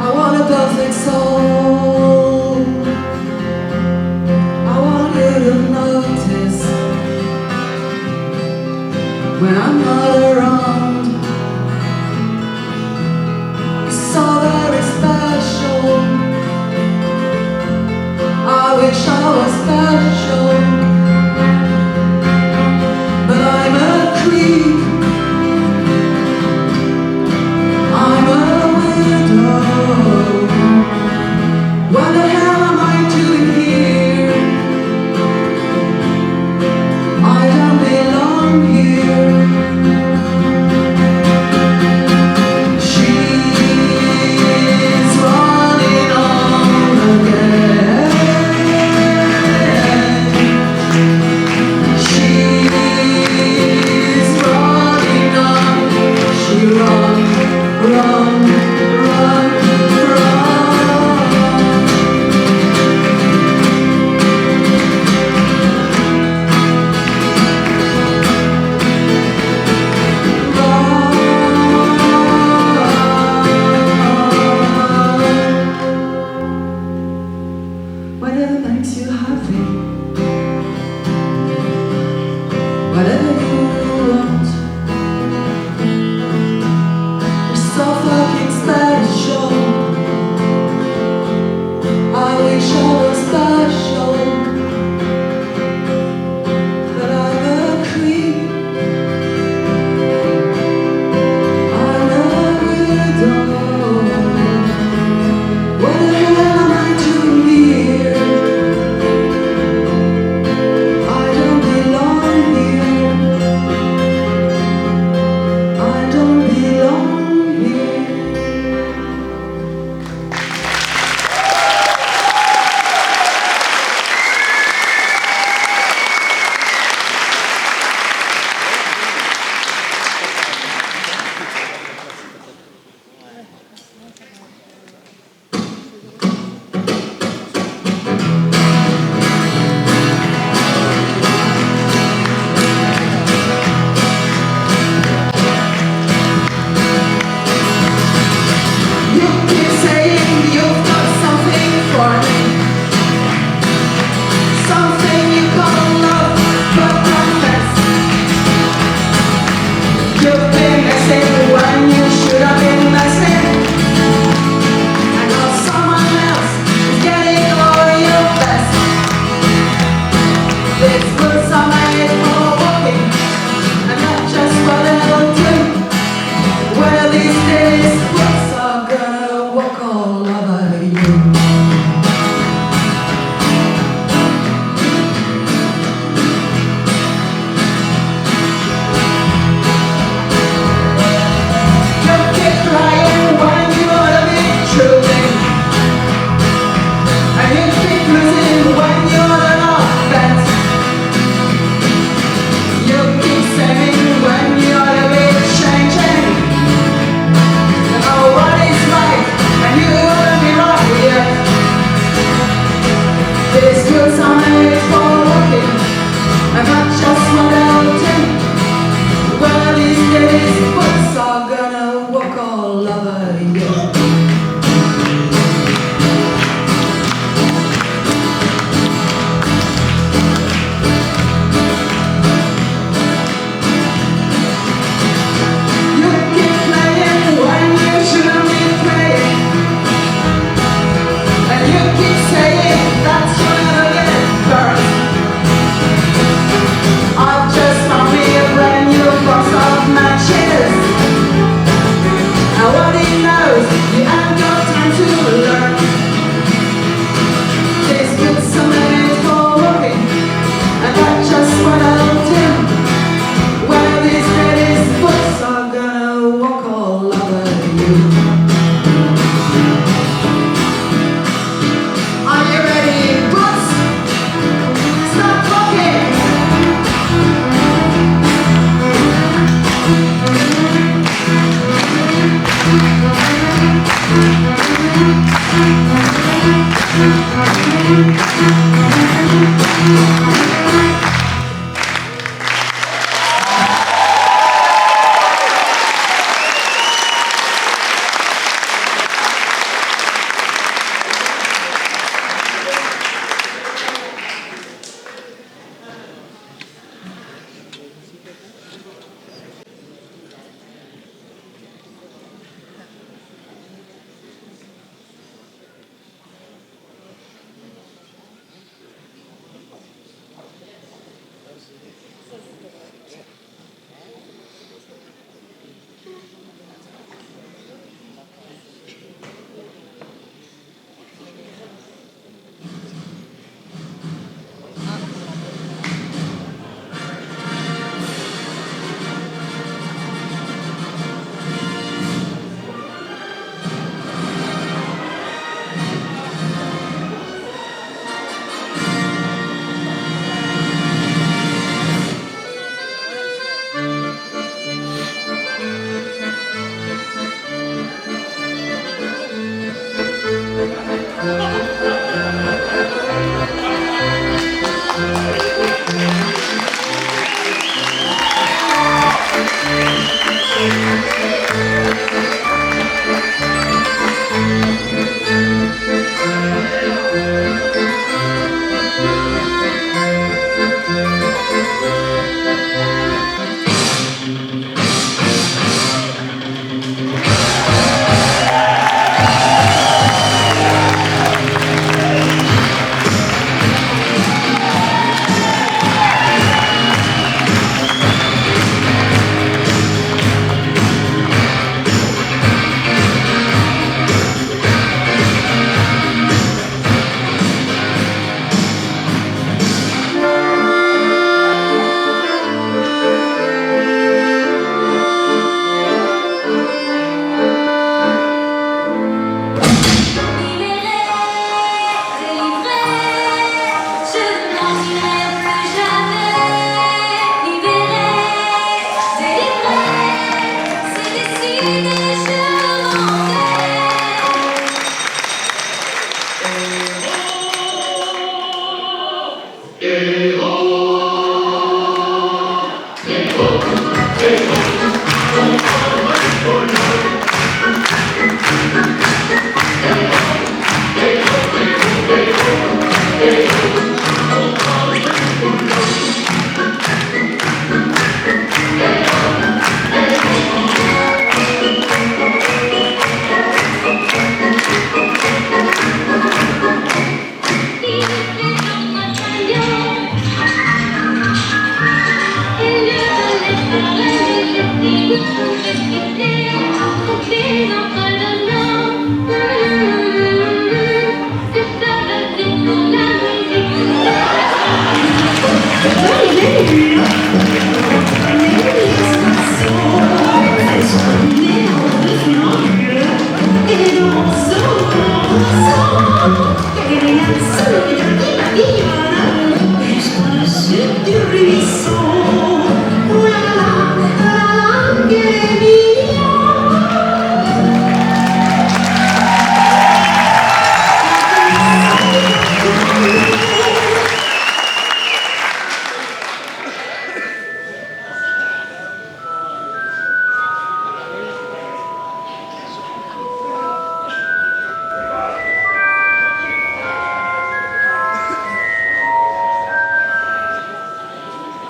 I want a perfect soul. I want you to notice when I'm not around. You're so very special. I wish I was special, but I'm a creep.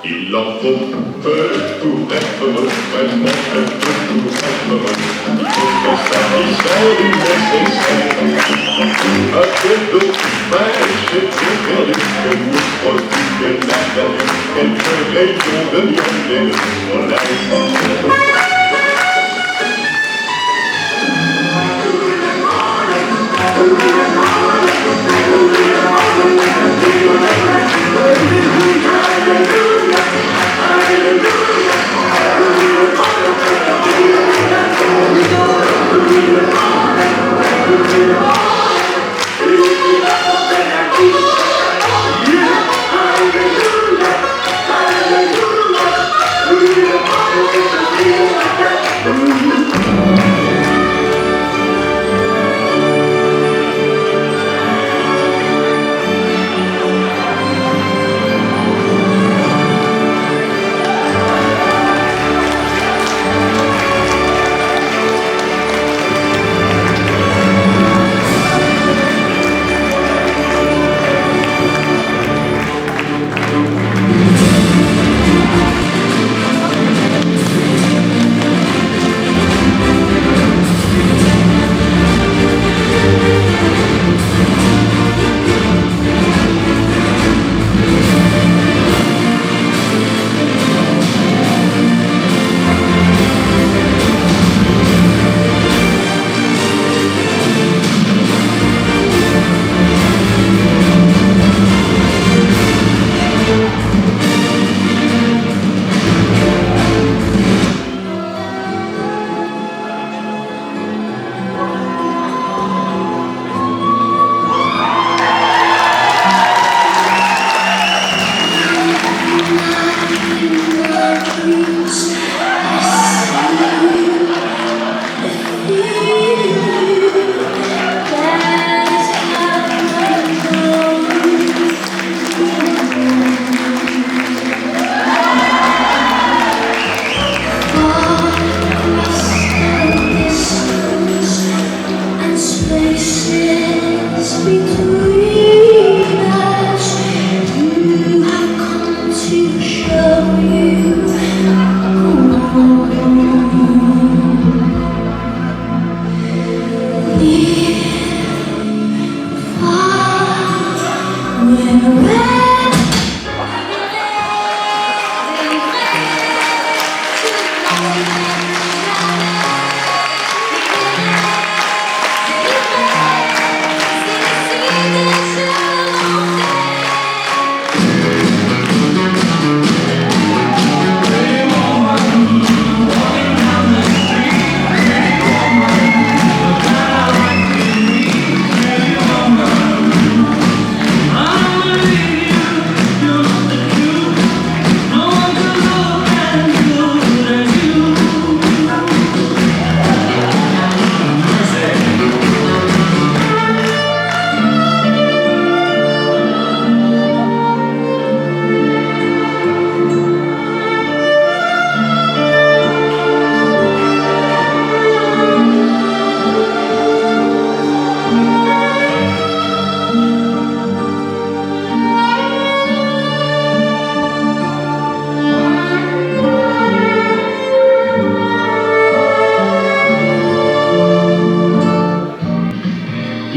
Il en faut peu pour être heureux, vraiment un peu pour être heureux. Il faut que ça disait du nécessaire. Un peu d'eau fraîche et plus perdu, quelques produits, que la verdure, quelques rayons de miel et de soleil.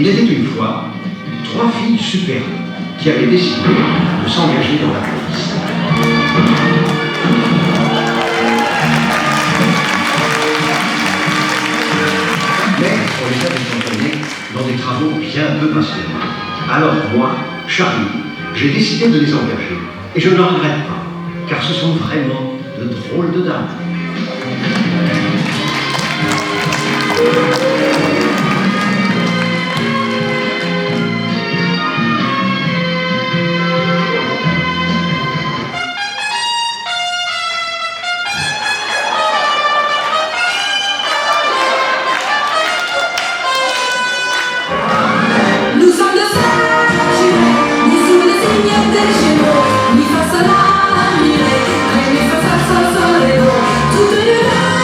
Il était une fois 3 filles superbes qui avaient décidé de s'engager dans la police. Mais on les avait entraînées dans des travaux bien peu passionnants. Alors moi, Charlie, j'ai décidé de les engager. Et je ne le regrette pas, car ce sont vraiment de drôles de dames. Nous sommes de sages, ni sous les signes des Gémeaux, ni face à la mirée, ni face à sa soleil, toutes les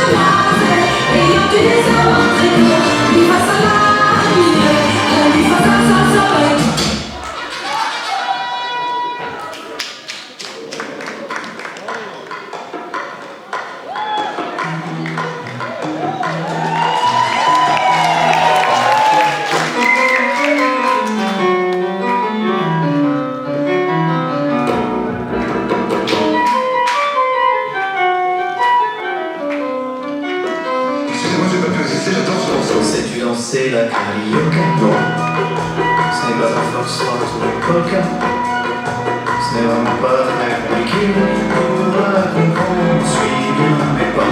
demoiselles ayant eu des amants très beaux, ni face à la mirée, ni face à sa soleil. Excusez-moi, j'ai pas pu résister, j'adore ce morceau. Sais-tu danser la carioca? Non. Ce n'est pas un foxtrot ou une polka. Ce n'est vraiment pas très compliqué pour la comprendre. Suis bien mes pas.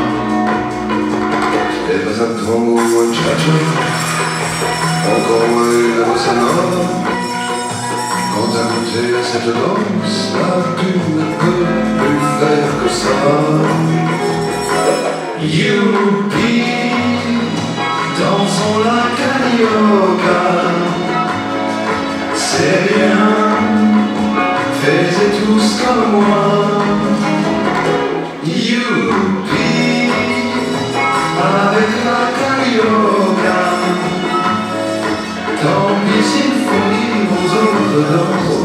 Ce n'est pas un tango ou un cha-cha, encore moins une bossa nova. Quand t'as goûté à cette danse, là tu ne peux plus faire que ça. Youpi, dansons la carioca. C'est bien, faites tous comme moi. Youpi, avec la carioca. Tant pis s'il faut dire aux autres danses.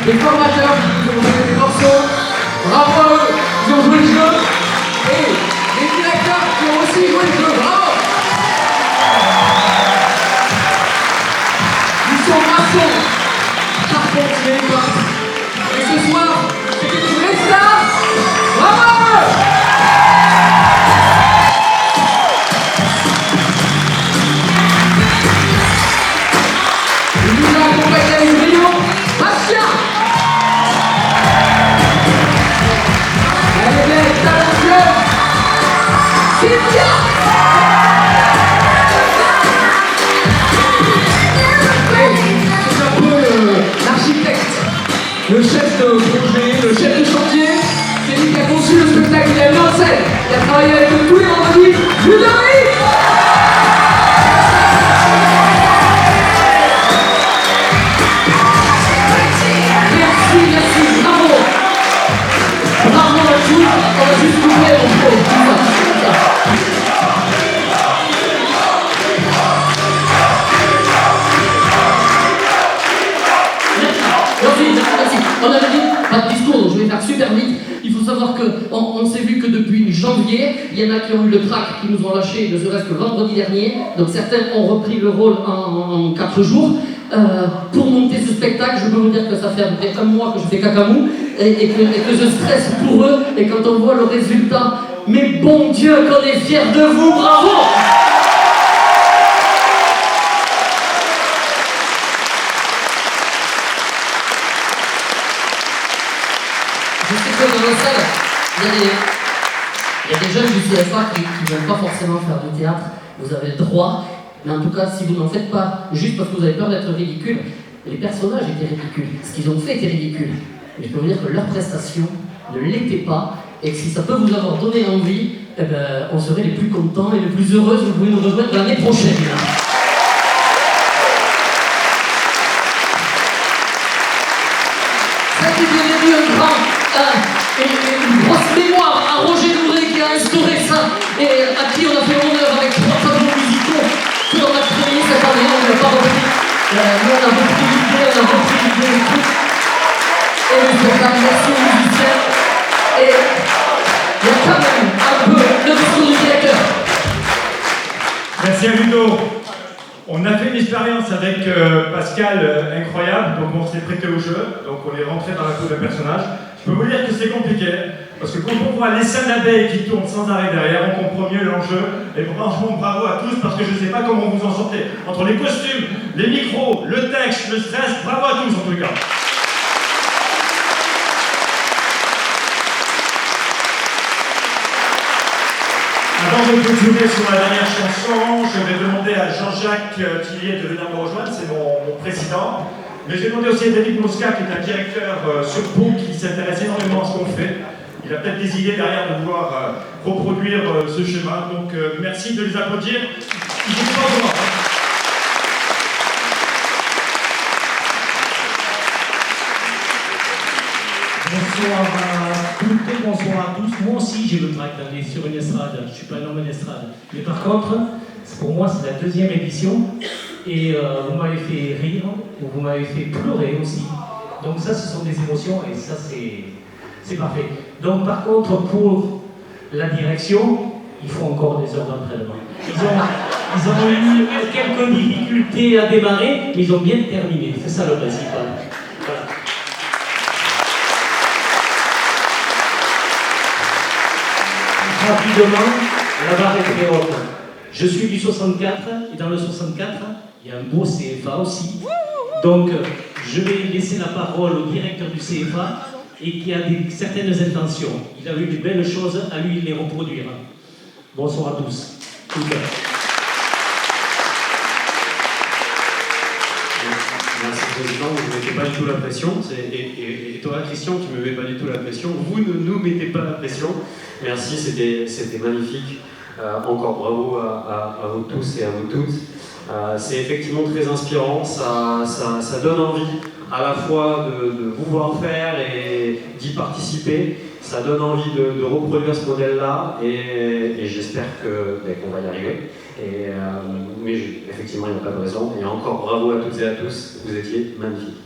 Les formateurs qui ont joué des morceaux, bravo à eux, ils ont joué le jeu. Et les directeurs qui ont aussi joué le jeu, bravo. Ils sont maçons, charpentiers, peintres. Et ce soir, c'était une vraie star. Bravo à eux. Il nous a accompagnés avec brio, Bastien. Le chef de projet, le chef de chantier, c'est lui qui a conçu le spectacle, il a mis en scène, il a travaillé avec nous tous les vendredis, Ludovic. Merci, bravo. Bravo à tous, on va juste couper mon frère. Merci. On avait dit pas de discours, donc je vais faire super vite. Il faut savoir qu'on s'est vu que depuis janvier, il y en a qui ont eu le trac, qui nous ont lâché, ne serait-ce que vendredi dernier. Donc certains ont repris le rôle en 4 jours. Pour monter ce spectacle, je peux vous dire que ça fait à peu près un mois que je fais cacamou et que je stresse pour eux. Et quand on voit le résultat, mais bon Dieu, qu'on est fiers de vous, bravo! Je sais que dans la salle, il y a des jeunes du CFA qui ne veulent pas forcément faire du théâtre. Vous avez le droit, mais en tout cas, si vous n'en faites pas juste parce que vous avez peur d'être ridicule, les personnages étaient ridicules. Ce qu'ils ont fait était ridicule. Mais je peux vous dire que leur prestation ne l'était pas, et que si ça peut vous avoir donné envie, eh ben, on serait les plus contents et les plus heureux si vous pouvez nous rejoindre l'année prochaine. Une grosse mémoire à Roger Louré qui a instauré ça et à qui on a fait honneur avec 3 tableaux musicaux qu'on a créés cette année, on ne l'a pas repris. Nous on a repris l'idée, et les organisations musiciennes et il y a quand même un peu le discours du directeur. Merci à Ludo. On a fait une expérience avec Pascal incroyable, donc on s'est prêté au jeu, donc on est rentré dans la peau de personnage. Je peux vous dire que c'est compliqué, parce que quand on voit les scènes d'abeilles qui tournent sans arrêt derrière, on comprend mieux l'enjeu. Et franchement, bravo à tous, parce que je ne sais pas comment vous en sortez. Entre les costumes, les micros, le texte, le stress, bravo à tous en tout cas. Avant de clôturer sur la dernière chanson, je vais demander à Jean-Jacques Tillier de venir me rejoindre, c'est mon président. Mais je vais demander aussi à David Mosca, qui est un directeur sur Pau, qui s'intéresse énormément à ce qu'on fait. Il a peut-être des idées derrière de vouloir reproduire ce schéma. Donc merci de les applaudir. Ils étaient pas au courant, hein. Bonsoir à toutes et bonsoir à tous. Moi aussi j'ai le trac d'aller sur une estrade. Je ne suis pas un homme d'estrade. Mais par contre, Pour moi, c'est la deuxième édition. Et vous m'avez fait rire, vous m'avez fait pleurer aussi. Donc ça, ce sont des émotions et ça, c'est parfait. Donc par contre, pour la direction, il faut encore des heures d'entraînement. Ils ont eu quelques difficultés à démarrer, mais ils ont bien terminé. C'est ça le principal. Voilà. Rapidement, la barre est très haute. Je suis du 64, et dans le 64, il y a un beau CFA aussi. Donc, je vais laisser la parole au directeur du CFA et qui a certaines intentions. Il a eu des belles choses, à lui de les reproduire. Bonsoir à tous. Merci Président, vous ne mettez pas du tout la pression. Et toi, Christian, tu ne me mets pas du tout la pression. Vous ne nous mettez pas la pression. Merci, c'était magnifique. Encore bravo à vous tous et à vous toutes. C'est effectivement très inspirant, ça donne envie à la fois de vous voir faire et d'y participer. Ça donne envie de reproduire ce modèle-là et j'espère qu'on va y arriver. Mais effectivement, il n'y a pas de raison. Et encore bravo à toutes et à tous, vous étiez magnifiques.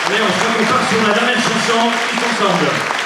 Allez, on se prépare sur la dernière chanson, tous ensemble.